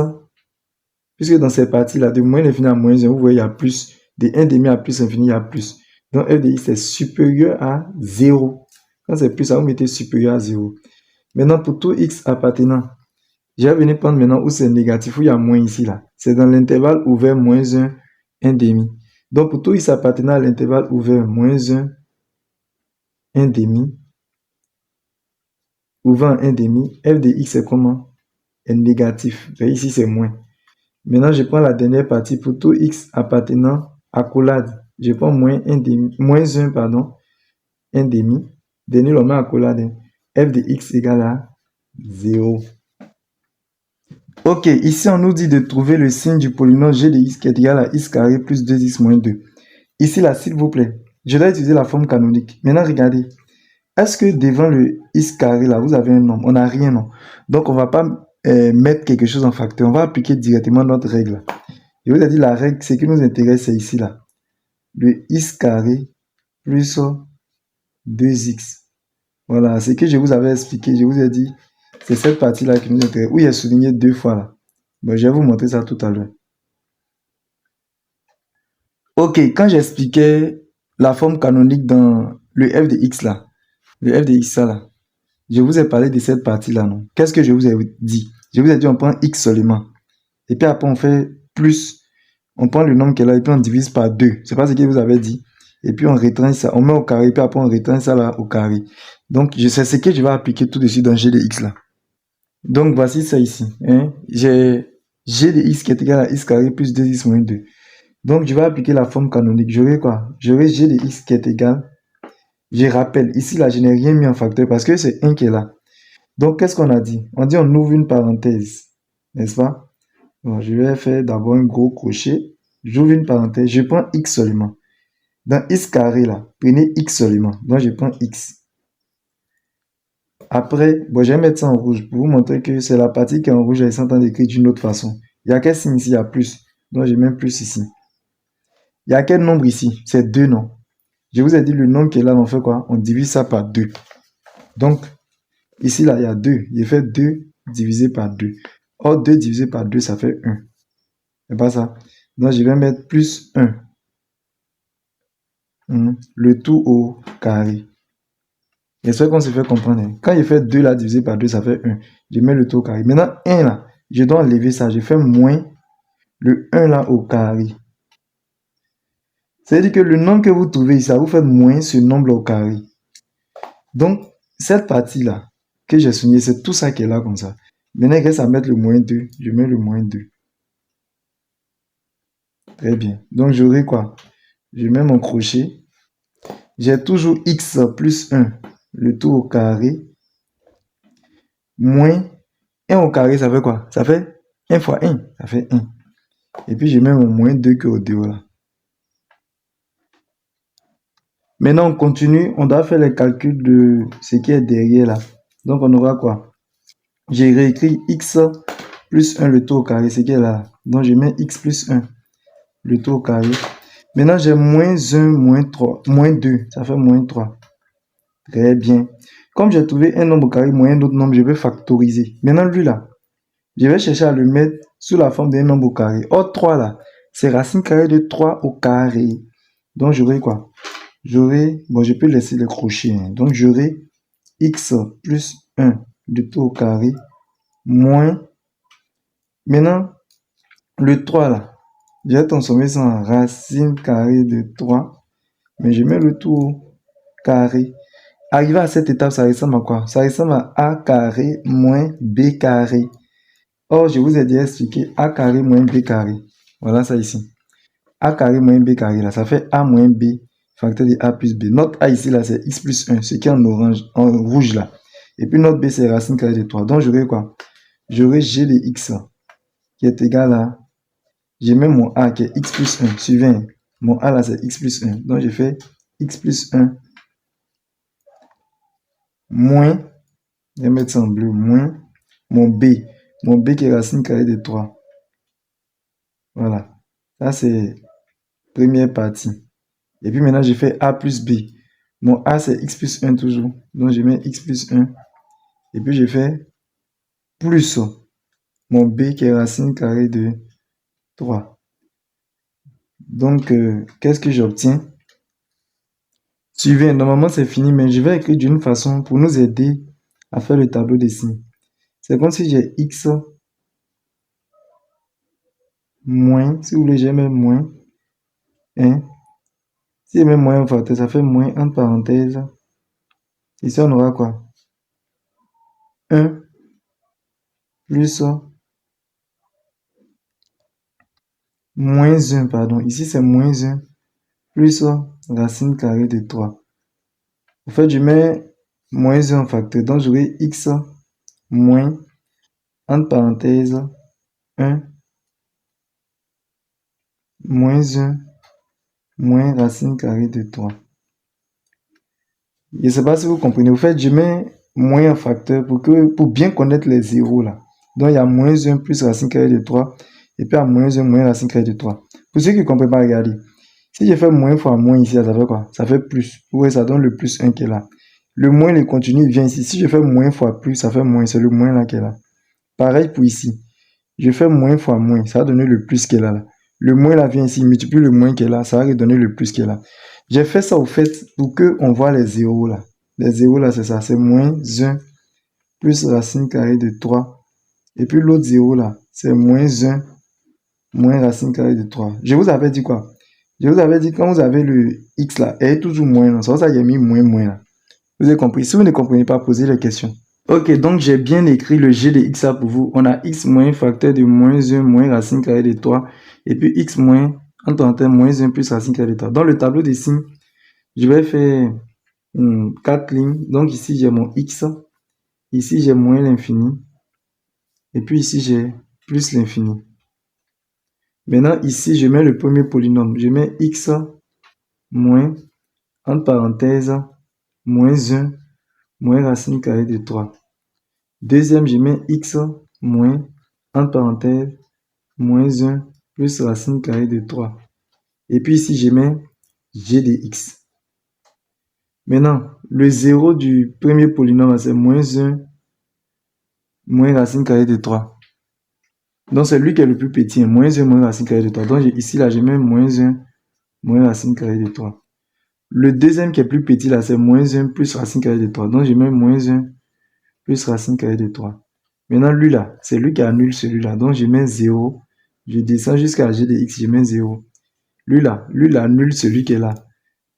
puisque dans cette partie-là, de moins l'infini à moins 1, vous voyez, il y a plus. De 1 demi à plus l'infini, il y a plus. Donc, f de x est supérieur à 0. Quand c'est plus, ça vous mettez supérieur à 0. Maintenant, pour tout x appartenant, je vais venir prendre maintenant où c'est négatif, où il y a moins ici, là. C'est dans l'intervalle ouvert moins 1, 1 demi. Donc, pour tout x appartenant à l'intervalle ouvert moins 1, 1 demi, ouvert en 1 demi, f de x est comment? Est négatif. Et ici, c'est moins. Maintenant, je prends la dernière partie pour tout x appartenant à accolade. Je prends moins 1 demi, moins 1, pardon, 1 demi. Dernier, on met accolade. F de x égale à 0. Ok, ici, on nous dit de trouver le signe du polynôme g de x qui est égal à x carré plus 2x moins 2. Ici, là, s'il vous plaît, je dois utiliser la forme canonique. Maintenant, regardez. Est-ce que devant le x carré, là, vous avez un nombre? On n'a rien, non? Donc, on ne va pas mettre quelque chose en facteur. On va appliquer directement notre règle. Je vous ai dit, la règle, ce qui nous intéresse, c'est ici, là. Le x carré plus 2x. Voilà, ce que je vous avais expliqué, je vous ai dit, c'est cette partie-là qui nous intéresse, où il est souligné 2 fois, là. Bon, je vais vous montrer ça tout à l'heure. Ok, quand j'expliquais la forme canonique dans le f de x, là, le f de x, là, je vous ai parlé de cette partie-là, non? Qu'est-ce que je vous ai dit? Je vous ai dit, on prend x seulement. Et puis après, on fait plus. On prend le nombre qui est là et puis on divise par 2. C'est pas ce que vous avez dit. Et puis on retranche ça. On met au carré et puis après on retranche ça là au carré. Donc, je sais ce que je vais appliquer tout de suite dans g de x là. Donc, voici ça ici. Hein? J'ai g de x qui est égal à x carré plus 2x moins 2. Donc, je vais appliquer la forme canonique. J'aurai quoi? J'aurai g de x qui est égal. Je rappelle, ici là, je n'ai rien mis en facteur parce que c'est 1 qui est là. Donc, qu'est-ce qu'on a dit? On dit on ouvre une parenthèse. N'est-ce pas? Bon, je vais faire d'abord un gros crochet. J'ouvre une parenthèse. Je prends x seulement. Dans x carré là, prenez x seulement. Donc, je prends x. Après, bon, je vais mettre ça en rouge pour vous montrer que c'est la partie qui est en rouge. Elle s'entend écrire d'une autre façon. Il y a quel signe ici? Il y a plus. Donc, je mets plus ici. Il y a quel nombre ici? C'est 2, non? Je vous ai dit le nombre qui est là, on fait quoi? On divise ça par 2. Donc, ici, là, il y a 2. Il fait 2 divisé par 2. Or, 2 divisé par 2, ça fait 1. C'est pas ça. Donc, je vais mettre plus 1. Le tout au carré. J'espère qu'on se fait comprendre. Quand il fait 2 là, divisé par 2, ça fait 1. Je mets le tout au carré. Maintenant, 1 là, je dois enlever ça. Je fais moins le 1 là au carré. C'est-à-dire que le nombre que vous trouvez ici, ça vous fait moins ce nombre là au carré. Donc, cette partie-là que j'ai souligné, c'est tout ça qui est là comme ça. Maintenant, il reste à mettre le moins 2. Je mets le moins 2. Très bien. Donc, j'aurai quoi? Je mets mon crochet. J'ai toujours x plus 1, le tout au carré, moins 1 au carré, ça fait quoi? Ça fait 1 fois 1, ça fait 1. Et puis, je mets mon moins 2 qui est au dehors là. Maintenant, on continue. On doit faire les calculs de ce qui est derrière là. Donc, on aura quoi? J'ai réécrit x plus 1 le tout au carré, ce qui est là. Donc, je mets x plus 1 le tout au carré. Maintenant, j'ai moins 1, moins 3, moins 2. Ça fait moins 3. Très bien. Comme j'ai trouvé un nombre carré moins un autre nombre, je vais factoriser. Maintenant, lui là, je vais chercher à le mettre sous la forme d'un nombre carré. Or, 3 là, c'est racine carrée de 3 au carré. Donc, j'aurai quoi? J'aurai, bon, je peux laisser les crochets. Hein. Donc, j'aurai x plus 1 de tout au carré moins. Maintenant, le 3 là, je vais transformer ça en racine carrée de 3. Mais je mets le tout au carré. Arrivé à cette étape, ça ressemble à quoi? Ça ressemble à a carré moins b carré. Or, je vous ai déjà expliqué a carré moins b carré. Voilà ça ici. A carré moins b carré, là, ça fait a moins b facteur de a plus b. Notre a ici, là, c'est x plus 1, ce qui est en orange, en rouge, là. Et puis notre b, c'est racine carrée de 3. Donc, j'aurai quoi? J'aurai g de x qui est égal à... Je mets mon a qui est x plus 1. Suivant, mon a, là, c'est x plus 1. Donc, je fais x plus 1 moins... Je vais mettre ça en bleu, moins mon b qui est racine carrée de 3. Voilà. Ça, c'est première partie. Et puis maintenant, je fais a plus b. Mon a, c'est x plus 1 toujours. Donc, je mets x plus 1. Et puis, je fais plus mon b qui est racine carrée de 3. Donc, qu'est-ce que j'obtiens? Suivez, normalement, c'est fini, mais je vais écrire d'une façon pour nous aider à faire le tableau des signes. C'est comme si j'ai x moins, si vous voulez, j'ai même moins 1. Si je mets moins un facteur, ça fait moins entre parenthèses. Ici, on aura quoi? 1 plus moins 1, pardon. Ici, c'est moins 1 plus racine carrée de 3. En fait, je mets moins 1 en facteur. Donc, j'aurai x moins, entre parenthèses, 1 moins 1 moins racine carrée de 3. Je ne sais pas si vous comprenez. En fait, je mets moins en facteur pour bien connaître les zéros là. Donc, il y a moins 1 plus racine carrée de 3. Et puis, à moins 1 moins racine carrée de 3. Pour ceux qui ne comprennent pas, regardez. Si je fais moins fois moins ici, ça fait quoi? Ça fait plus. Oui, ça donne le plus 1 qui est là. Le moins, il continue, il vient ici. Si je fais moins fois plus, ça fait moins. C'est le moins là qui est là. Pareil pour ici. Je fais moins fois moins. Ça va donner le plus qui est là. Le moins là vient ici. Il multiplie le moins qui est là. Ça va redonner le plus qui est là. J'ai fait ça au fait pour qu'on voit les zéros là. Les zéros là, c'est ça. C'est moins 1 plus racine carrée de 3. Et puis l'autre zéro là, c'est moins 1 moins racine carrée de 3. Je vous avais dit quoi? Je vous avais dit quand vous avez le x là, elle est toujours moins là. C'est pour ça que j'ai mis moins moins là. Vous avez compris? Si vous ne comprenez pas, posez les questions. Ok, donc j'ai bien écrit le g de x là pour vous. On a x moins facteur de moins 1 moins racine carrée de 3. Et puis x moins, entre parenthèses, moins 1 plus racine carrée de 3. Dans le tableau des signes, je vais faire 4 lignes. Donc ici, j'ai mon x. Ici, j'ai moins l'infini. Et puis ici, j'ai plus l'infini. Maintenant, ici, je mets le premier polynôme. Je mets x moins, entre parenthèses, moins 1, moins racine carrée de 3. Deuxième, je mets x moins, entre parenthèses, moins 1, plus racine carrée de 3. Et puis ici, je mets g de x. Maintenant, le 0 du premier polynôme, c'est moins 1, moins racine carrée de 3. Donc, c'est lui qui est le plus petit. Moins 1, moins racine carrée de 3. Donc, ici, là, je mets moins 1, moins racine carrée de 3. Le deuxième qui est plus petit, là, c'est moins 1 plus racine carrée de 3. Donc, je mets moins 1 plus racine carrée de 3. Maintenant, lui, là, c'est lui qui annule celui-là. Donc, je mets 0. Je descends jusqu'à g de x, je mets 0. Lui, là, annule celui qui est là.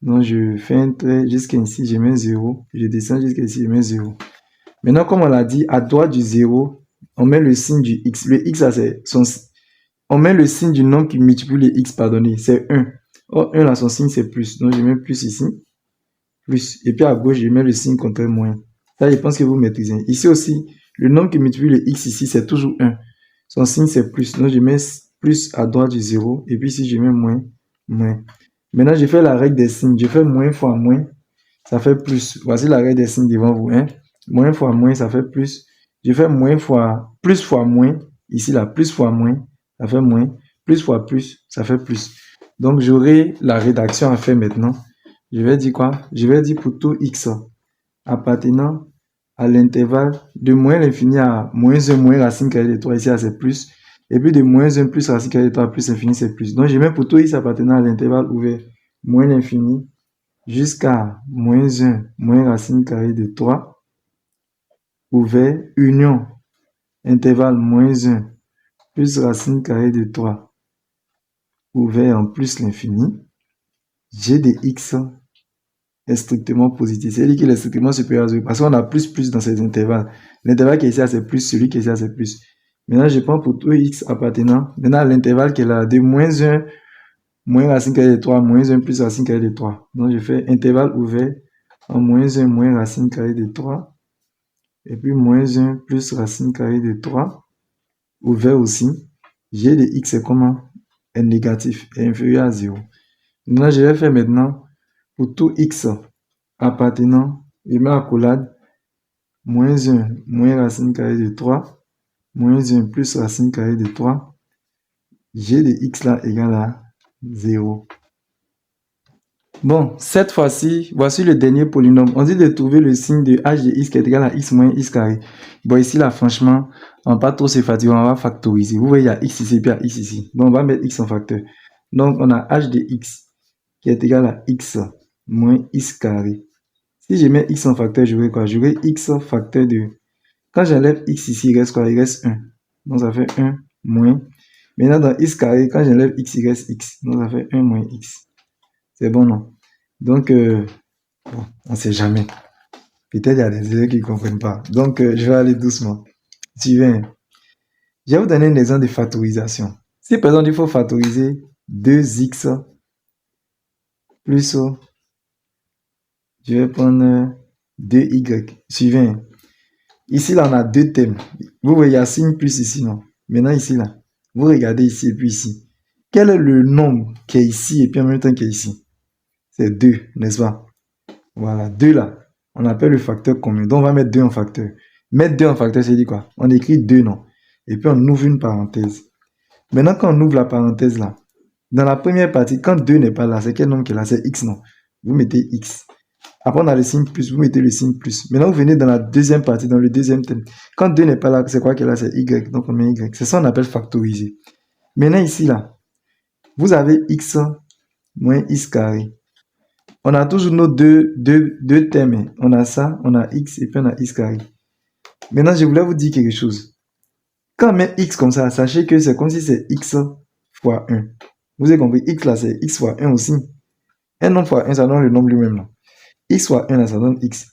Donc, je fais un trait jusqu'à ici, je mets 0. Je descends jusqu'à ici, je mets 0. Maintenant, comme on l'a dit, à droite du 0, on met le signe du x. Le x, là, c'est On met le signe du nombre qui multiplie les x, pardonnez, c'est 1. Or, 1 là, son signe, c'est plus. Donc, je mets plus ici. Plus. Et puis, à gauche, je mets le signe contraire moins. Ça, je pense que vous maîtrisez. Ici aussi, le nombre qui multiplie le x ici, c'est toujours 1. Son signe, c'est plus. Donc, je mets plus à droite du 0. Et puis, ici, je mets moins, moins. Maintenant, je fais la règle des signes. Je fais moins fois moins, ça fait plus. Voici la règle des signes devant vous. Hein? Moins fois moins, ça fait plus. Je fais moins fois, plus fois moins. Ici, là, plus fois moins, ça fait moins. Plus fois plus, ça fait plus. Donc, j'aurai la rédaction à faire maintenant. Je vais dire quoi? Je vais dire pour tout x appartenant à l'intervalle de moins l'infini à moins 1 moins racine carrée de 3. Ici, là, c'est plus. Et puis de moins 1 plus racine carrée de 3 plus infini, c'est plus. Donc, je mets pour tout x appartenant à l'intervalle ouvert moins l'infini jusqu'à moins 1 moins racine carrée de 3 ouvert union intervalle moins 1 plus racine carrée de 3 ouvert en plus l'infini. G de x est strictement positif. C'est-à-dire qu'il est strictement supérieur à 0 parce qu'on a plus dans ces intervalles. L'intervalle qui est ici, c'est plus, celui qui est ici, c'est plus. Maintenant, je prends pour tout x appartenant maintenant à l'intervalle qui est là de moins 1 moins racine carrée de 3, moins 1 plus racine carrée de 3. Donc, je fais intervalle ouvert en moins 1 moins racine carrée de 3. Et puis, moins 1 plus racine carrée de 3. Ouvert aussi. G de x est comment? Est négatif, est inférieur à 0. Maintenant, je vais faire maintenant pour tout x appartenant, je mets accolade, moins 1 moins racine carrée de 3, moins 1 plus racine carrée de 3. G de x là égale à 0. Bon, cette fois-ci, voici le dernier polynôme. On dit de trouver le signe de h de x qui est égal à x moins x carré. Bon, ici, là, franchement, on va pas trop se fatiguer, on va factoriser. Vous voyez, il y a x ici, puis il y a x ici. Donc, on va mettre x en facteur. Donc, on a h de x qui est égal à x moins x carré. Si je mets x en facteur, j'aurai quoi? J'aurai x facteur de... Quand j'enlève x ici, il reste quoi? Il reste 1. Donc, ça fait 1 moins. Maintenant, dans x carré, quand j'enlève x, il reste x. Donc, ça fait 1 moins x. C'est bon, non? Donc, bon, on ne sait jamais. Peut-être il y a des élèves qui ne comprennent pas. Donc, je vais aller doucement. Suivez. Je vais vous donner un exemple de factorisation. Si, par exemple, il faut factoriser 2x plus, je vais prendre 2y. Suivez. Ici, là, on a deux thèmes. Vous voyez, il y a signe plus ici, non? Maintenant, ici, là, vous regardez ici et puis ici. Quel est le nombre qui est ici et puis en même temps qui est ici? C'est 2, n'est-ce pas? Voilà, 2 là, on appelle le facteur commun. Donc, on va mettre 2 en facteur. Mettre 2 en facteur, c'est dit quoi? On écrit 2 non. Et puis, on ouvre une parenthèse. Maintenant, quand on ouvre la parenthèse là, dans la première partie, quand 2 n'est pas là, c'est quel nombre qui est là? C'est x non. Vous mettez x. Après, on a le signe plus, vous mettez le signe plus. Maintenant, vous venez dans la deuxième partie, dans le deuxième thème. Quand 2 n'est pas là, c'est quoi qui est là? C'est y. Donc, on met y. C'est ça qu'on appelle factoriser. Maintenant, ici là, vous avez x moins x carré. On a toujours nos deux thèmes. On a ça, on a x et puis on a x carré. Maintenant, je voulais vous dire quelque chose. Quand on met x comme ça, sachez que c'est comme si c'est x fois 1. Vous avez compris, x là, c'est x fois 1 aussi. Un nombre fois 1, ça donne le nombre lui-même là. X fois 1 là, ça donne x.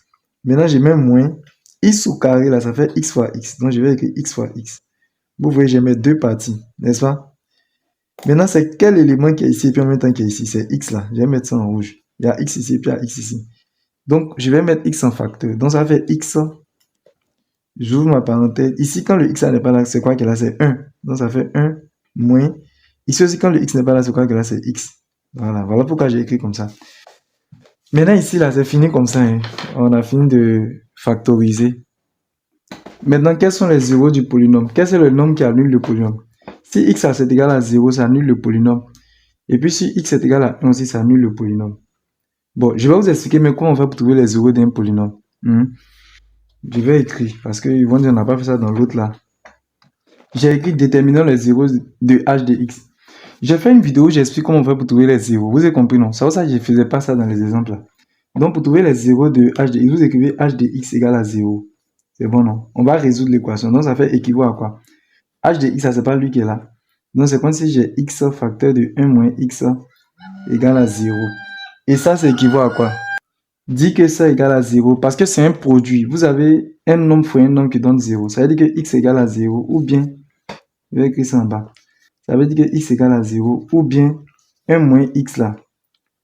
Maintenant, j'ai même moins. X au carré là, ça fait x fois x. Donc, je vais écrire x fois x. Vous voyez, j'ai mes deux parties, n'est-ce pas? Maintenant, c'est quel élément qui est ici et puis en même temps qui est ici? C'est x là. Je vais mettre ça en rouge. Il y a x ici et puis il y a x ici. Donc, je vais mettre x en facteur. Donc, ça fait x. J'ouvre ma parenthèse. Ici, quand le x n'est pas là, c'est quoi que là? C'est 1. Donc, ça fait 1 moins. Ici aussi, quand le x n'est pas là, c'est quoi que là? C'est x. Voilà. Voilà pourquoi j'ai écrit comme ça. Maintenant, ici, là, c'est fini comme ça. Hein. On a fini de factoriser. Maintenant, quels sont les zéros du polynôme? Quel est le nombre qui annule le polynôme? Si x est égal à 0, ça annule le polynôme. Et puis, si x est égal à 1 aussi, ça annule le polynôme. Bon, je vais vous expliquer mais comment on fait pour trouver les zéros d'un polynôme. Je vais écrire, parce qu'ils vont dire on n'a pas fait ça dans l'autre là. J'ai écrit déterminant les zéros de h de x. J'ai fait une vidéo où j'explique comment on fait pour trouver les zéros. Vous avez compris, non? C'est pour ça que je ne faisais pas ça dans les exemples là. Donc, pour trouver les zéros de h de x, vous écrivez h de x égale à 0. C'est bon, non? On va résoudre l'équation. Donc, ça fait équivaut à quoi? H de x, ça c'est pas lui qui est là. Donc, c'est comme si j'ai x facteur de 1 moins x égale à 0. Et ça, c'est équivaut à quoi? Dit que ça égale à 0 parce que c'est un produit. Vous avez un nombre fois un nombre qui donne 0. Ça veut dire que x égale à 0 ou bien, je vais écrire ça en bas. Ça veut dire que x égale à 0 ou bien 1 moins x là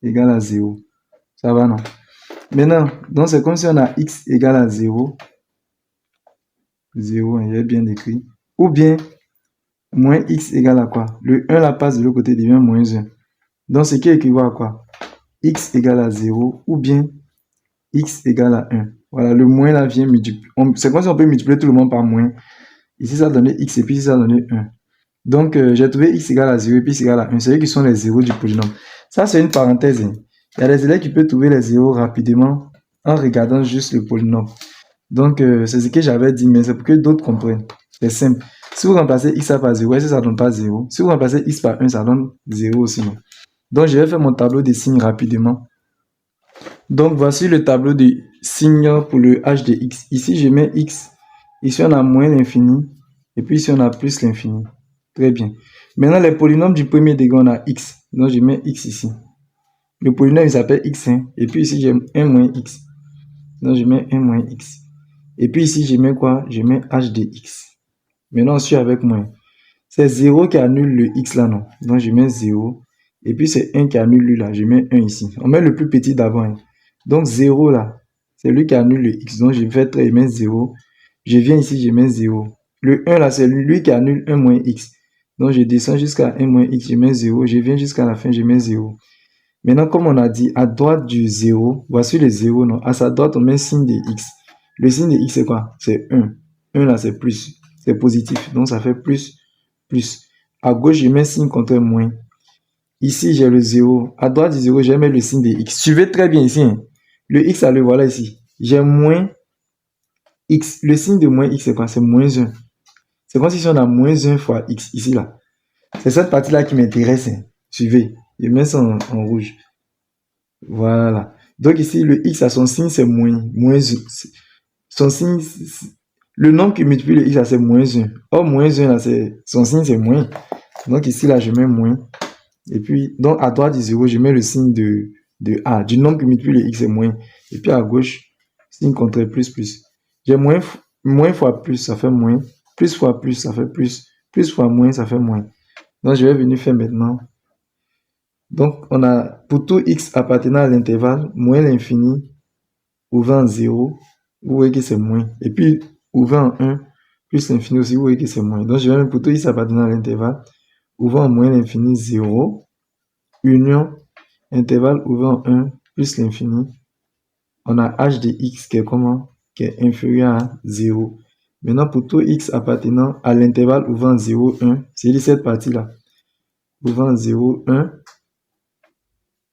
égale à 0. Ça va, non? Maintenant, donc c'est comme si on a x égale à 0. 0, il est bien écrit. Ou bien, moins x égale à quoi? Le 1 la passe de l'autre côté devient moins 1. Donc, ce qui équivaut à quoi? X égale à 0 ou bien x égale à 1. Voilà, le moins là vient multiplier. C'est comme si on peut multiplier tout le monde par moins. Ici, ça donnait x et puis ici, ça donnait 1. Donc, j'ai trouvé x égale à 0 et puis x égale à 1. C'est eux qui sont les zéros du polynôme. Ça, c'est une parenthèse. Hein. Il y a des élèves qui peuvent trouver les zéros rapidement en regardant juste le polynôme. Donc, c'est ce que j'avais dit, mais c'est pour que d'autres comprennent. C'est simple. Si vous remplacez x par 0, est-ce que ça ne donne pas 0? Si vous remplacez x par 1, ça donne 0 aussi. Non? Donc, je vais faire mon tableau des signes rapidement. Donc, voici le tableau des signes pour le h de x. Ici, je mets x. Ici, on a moins l'infini. Et puis ici, on a plus l'infini. Très bien. Maintenant, les polynômes du premier degré, on a x. Donc, je mets x ici. Le polynôme, il s'appelle x1. Et puis ici, j'ai 1 moins x. Donc, je mets 1 moins x. Et puis ici, je mets quoi? Je mets h de x. Maintenant, on suit avec moins. C'est 0 qui annule le x là, non? Donc, je mets 0. Et puis, c'est 1 qui annule lui là. Je mets 1 ici. On met le plus petit d'avant. Hein. Donc, 0 là, c'est lui qui annule le x. Donc, je vais faire je mets 0. Je viens ici, je mets 0. Le 1 là, c'est lui qui annule 1 moins x. Donc, je descends jusqu'à 1 moins x, je mets 0. Je viens jusqu'à la fin, je mets 0. Maintenant, comme on a dit, à droite du 0, voici le 0, non? À sa droite, on met signe de x. Le signe de x, c'est quoi? C'est 1. 1 là, c'est plus. C'est positif. Donc, ça fait plus, plus. À gauche, je mets signe contre moins. Ici, j'ai le 0. À droite du 0, je vais mettre le signe de x. Suivez très bien ici. Hein. Le x, là, le voilà ici. J'ai moins x. Le signe de moins x, c'est quoi? C'est moins 1. C'est comme si on a moins 1 fois x, ici, là. C'est cette partie-là qui m'intéresse. Hein. Suivez. Je mets ça en rouge. Voilà. Donc ici, le x à son signe, c'est moins. Moins 1. Son signe, le nombre qui multiplie le x, c'est moins 1. Or, moins 1, là, son signe, c'est moins. Donc ici, là, je mets moins. Et puis, donc à droite du 0, je mets le signe de A. Du nombre qui multiplie le x, c'est moins. Et puis à gauche, signe contraire, plus, plus. J'ai moins fois plus, ça fait moins. Plus fois plus, ça fait plus. Plus fois moins, ça fait moins. Donc, je vais venir faire maintenant. Donc, on a pour tout x appartenant à l'intervalle, moins l'infini, ouvert en 0, vous voyez que c'est moins. Et puis, ouvert en 1, plus l'infini aussi, vous voyez que c'est moins. Donc, je vais mettre pour tout x appartenant à l'intervalle, ouvert en moins l'infini, 0, union, intervalle ouvert en 1, plus l'infini. On a h de x qui est comment? Qui est inférieur à 0. Maintenant, pour tout x appartenant à l'intervalle ouvert en 0, 1, c'est cette partie-là. Ouvert en 0, 1,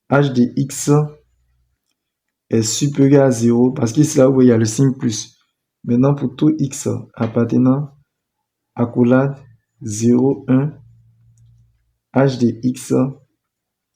h de x est supérieur à 0 parce qu'ici là où il y a le signe plus. Maintenant pour tout x appartenant à accolade 0, 1, h de x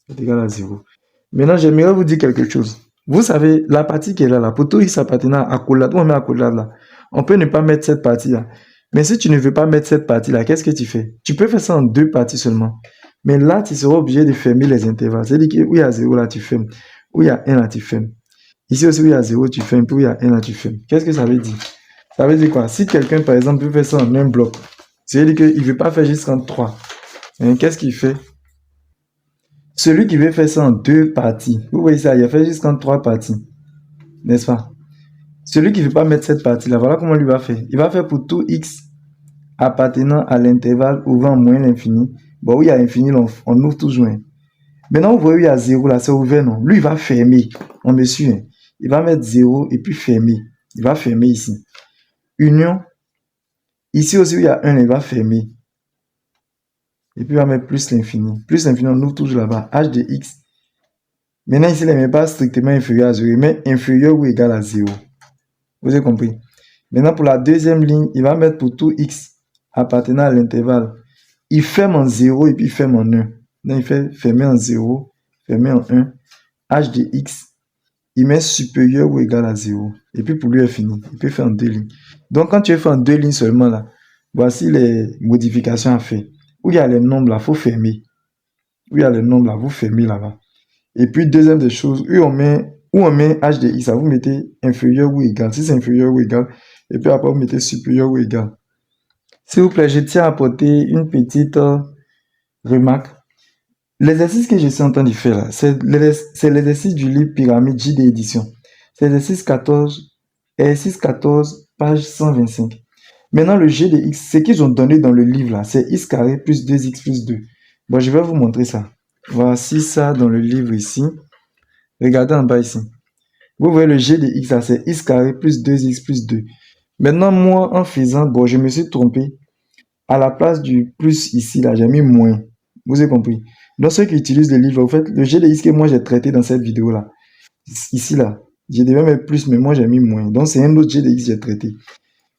est égal à 0. Maintenant j'aimerais vous dire quelque chose. Vous savez, la partie qui est là, pour tout x appartenant à accolade, on met accolade là. On peut ne pas mettre cette partie là. Mais si tu ne veux pas mettre cette partie là, qu'est-ce que tu fais? Tu peux faire ça en deux parties seulement. Mais là, tu seras obligé de fermer les intervalles. C'est-à-dire que où il y a 0 là, tu fermes. Où il y a 1 là, tu fermes. Ici aussi, où il y a 0, tu fermes. Puis où il y a 1 là, tu fermes. Qu'est-ce que ça veut dire? Ça veut dire quoi? Si quelqu'un, par exemple, peut faire ça en un bloc, c'est-à-dire qu'il ne veut pas faire jusqu'en 3. Hein, qu'est-ce qu'il fait? Celui qui veut faire ça en deux parties, vous voyez ça, il a fait jusqu'en 3 parties. N'est-ce pas? Celui qui ne veut pas mettre cette partie-là, voilà comment lui va faire. Il va faire pour tout x appartenant à l'intervalle ouvrant moins l'infini. Bon, où il y a infini, on ouvre toujours. Hein. Maintenant, vous voyez, il y a 0 là, c'est ouvert, non? Lui, il va fermer. On me suit. Hein. Il va mettre 0 et puis fermer. Il va fermer ici. Union. Ici aussi, où il y a 1, il va fermer. Et puis, il va mettre plus l'infini. Plus l'infini, on ouvre toujours là-bas. H de x. Maintenant, ici, il ne met pas strictement inférieur à 0. Il met inférieur ou égal à 0. Vous avez compris? Maintenant, pour la deuxième ligne, il va mettre pour tout x appartenant à l'intervalle. Il ferme en 0 et puis il ferme en 1. Donc, il fait fermer en 0, fermer en 1. H de x, il met supérieur ou égal à 0. Et puis, pour lui, il est fini. Il peut faire en deux lignes. Donc, quand tu fais en deux lignes seulement, là, voici les modifications à faire. Où il y a les nombres, là, il faut fermer. Où il y a les nombres, là, vous fermez là-bas. Et puis, deuxième des choses, où on met h de x, vous mettez inférieur ou égal. Si c'est inférieur ou égal, et puis après, vous mettez supérieur ou égal. S'il vous plaît, je tiens à apporter une petite Remarque, l'exercice que je suis en train de faire là, c'est l'exercice du livre Pyramide JD Édition. C'est exercice 14, page 125. Maintenant, le g de x, ce qu'ils ont donné dans le livre là, c'est x carré plus 2x plus 2. Bon, je vais vous montrer ça. Voici ça dans le livre ici. Regardez en bas ici. Vous voyez le g de x là, c'est x carré plus 2x plus 2. Maintenant, moi, en faisant, bon, je me suis trompé. À la place du plus ici, là, j'ai mis moins. Vous avez compris? Donc, ceux qui utilisent le livre, en fait, le g de x que moi j'ai traité dans cette vidéo-là, ici, là, je devais mettre plus, mais moi j'ai mis moins. Donc, c'est un autre g de x que j'ai traité.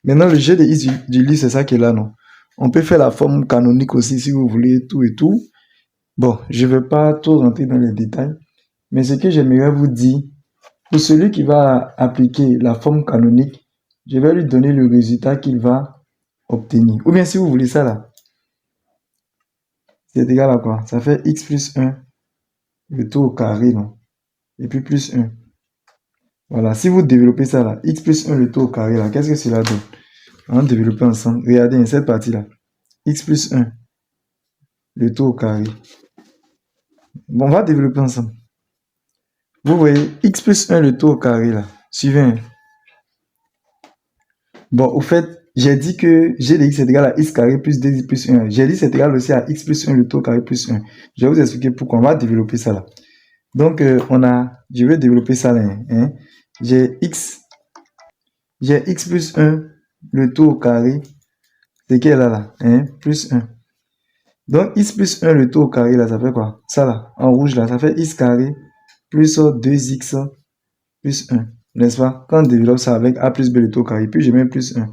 Maintenant, le g de x du livre, c'est ça qui est là, non? On peut faire la forme canonique aussi, si vous voulez, tout et tout. Bon, je ne vais pas trop rentrer dans les détails, mais ce que j'aimerais vous dire, pour celui qui va appliquer la forme canonique, je vais lui donner le résultat qu'il va obtenir. Ou bien si vous voulez ça là, c'est égal à quoi? Ça fait x plus 1, le tout au carré, non? Et puis plus 1. Voilà, si vous développez ça là, x plus 1, le tout au carré là, qu'est-ce que cela donne? On va développer ensemble. Regardez cette partie là. X plus 1, le tout au carré. Bon, on va développer ensemble. Vous voyez, x plus 1, le tout au carré là. Suivez. Bon, au fait, j'ai dit que g de x est égal à x carré plus 2x plus 1. J'ai dit c'est égal aussi à x plus 1, le tout au carré plus 1. Je vais vous expliquer pourquoi. On va développer ça là. Donc, je vais développer ça là. Hein. J'ai x plus 1, le tout au carré. C'est qui est là, hein, plus 1. Donc, x plus 1, le tout au carré, là, ça fait quoi? Ça, là, en rouge, là, ça fait x carré plus 2x plus 1. N'est-ce pas? Quand on développe ça avec a plus b, le tout au carré, puis je mets plus 1.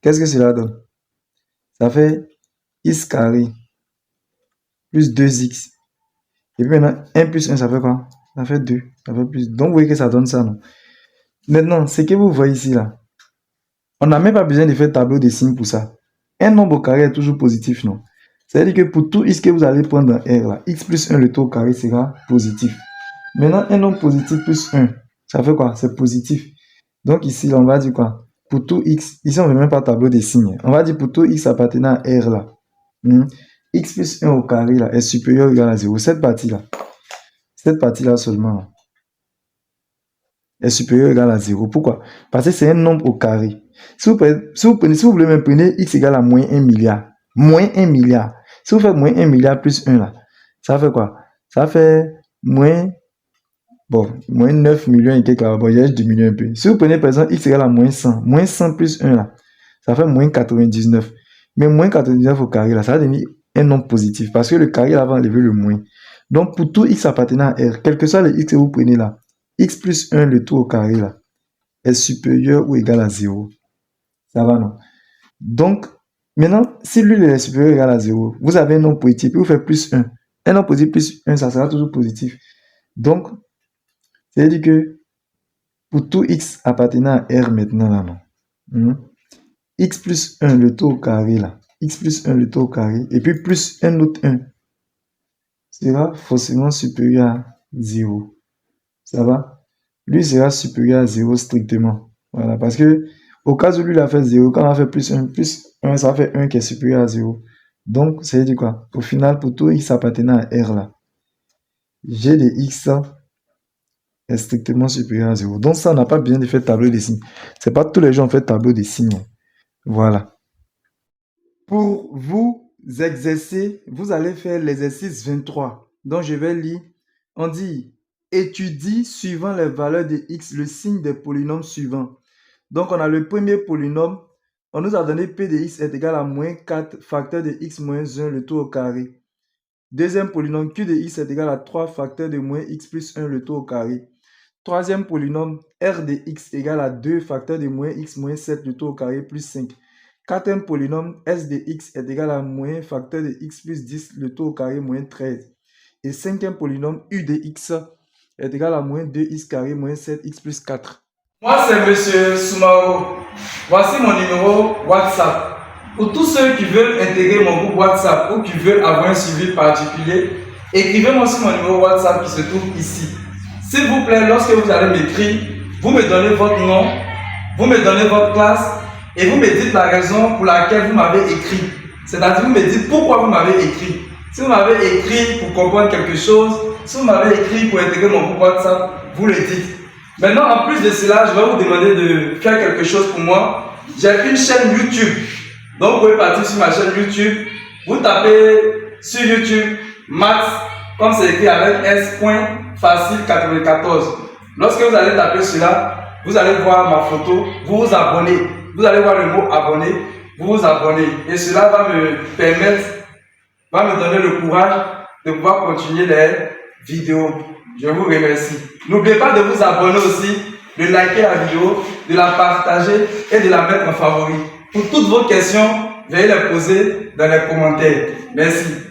Qu'est-ce que cela donne? Ça fait x carré plus 2x. Et puis maintenant, 1 plus 1, ça fait quoi? Ça fait 2. Ça fait plus. Donc, vous voyez que ça donne ça, non? Maintenant, ce que vous voyez ici, là, on n'a même pas besoin de faire tableau de signes pour ça. Un nombre au carré est toujours positif, non? C'est-à-dire que pour tout x que vous allez prendre dans R, là, x plus 1, le tout au carré sera positif. Maintenant, un nombre positif plus 1, ça fait quoi? C'est positif. Donc ici, là, on va dire quoi? Pour tout x, ici, on ne veut même pas tableau des signes. On va dire pour tout x appartenant à R, là, x plus 1 au carré, là, est supérieur ou égal à 0. Cette partie-là seulement, est supérieur ou égal à 0. Pourquoi? Parce que c'est un nombre au carré. Si vous voulez même prendre x égale à moins 1 milliard. Moins 1 milliard. Si vous faites moins 1 milliard plus 1 là, ça fait quoi? Ça fait moins 9 millions et quelques là. Bon, je diminue un peu. Si vous prenez par exemple x égale à moins 100 plus 1 là, ça fait moins 99. Mais moins 99 au carré là, ça va devenir un nombre positif parce que le carré là va enlever le moins. Donc pour tout x appartenant à R, quel que soit le x que vous prenez là, x plus 1 le tout au carré là, est supérieur ou égal à 0. Ça va, non? Donc, maintenant, si lui est supérieur ou égal à 0, vous avez un nombre positif, puis vous faites plus 1. Un nombre positif plus 1, ça sera toujours positif. Donc, c'est-à-dire que pour tout x appartenant à R maintenant, là, non? X plus 1, le tout au carré, là. X plus 1, le tout au carré, et puis plus un autre 1, sera forcément supérieur à 0. Ça va? Lui sera supérieur à 0 strictement. Voilà, parce que au cas où lui il a fait 0, quand on a fait plus 1, ça fait 1 qui est supérieur à 0. Donc, ça veut dire quoi? Au final, pour tout x appartenant à R là, g de x est strictement supérieur à 0. Donc, ça, on n'a pas besoin de faire tableau des signes. C'est pas tous les gens qui font tableau des signes. Voilà. Pour vous exercer, vous allez faire l'exercice 23. Donc, je vais lire. On dit, étudie suivant les valeurs de x le signe des polynômes suivants. Donc, on a le premier polynôme. On nous a donné p de x est égal à moins 4 facteur de x moins 1 le tout au carré. Deuxième polynôme, q de x est égal à 3 facteur de moins x plus 1 le tout au carré. Troisième polynôme, r de x égale à 2 facteur de moins x moins 7 le tout au carré plus 5. Quatrième polynôme, s de x est égal à moins facteur de x plus 10 le tout au carré moins 13. Et cinquième polynôme, u de x est égal à moins 2x carré moins 7x plus 4. Moi, c'est Monsieur Soumaro. Voici mon numéro WhatsApp. Pour tous ceux qui veulent intégrer mon groupe WhatsApp ou qui veulent avoir un suivi particulier, écrivez-moi sur mon numéro WhatsApp qui se trouve ici. S'il vous plaît, lorsque vous allez m'écrire, vous me donnez votre nom, vous me donnez votre classe et vous me dites la raison pour laquelle vous m'avez écrit. C'est-à-dire, vous me dites pourquoi vous m'avez écrit. Si vous m'avez écrit pour comprendre quelque chose, si vous m'avez écrit pour intégrer mon groupe WhatsApp, vous le dites. Maintenant, en plus de cela, je vais vous demander de faire quelque chose pour moi. J'ai une chaîne YouTube. Donc, vous pouvez partir sur ma chaîne YouTube. Vous tapez sur YouTube Max, comme c'est écrit avec S.Facile94. Lorsque vous allez taper cela, vous allez voir ma photo, vous vous abonnez. Vous allez voir le mot abonner, vous vous abonnez. Et cela va me permettre, va me donner le courage de pouvoir continuer les vidéos. Je vous remercie. N'oubliez pas de vous abonner aussi, de liker la vidéo, de la partager et de la mettre en favori. Pour toutes vos questions, veuillez les poser dans les commentaires. Merci.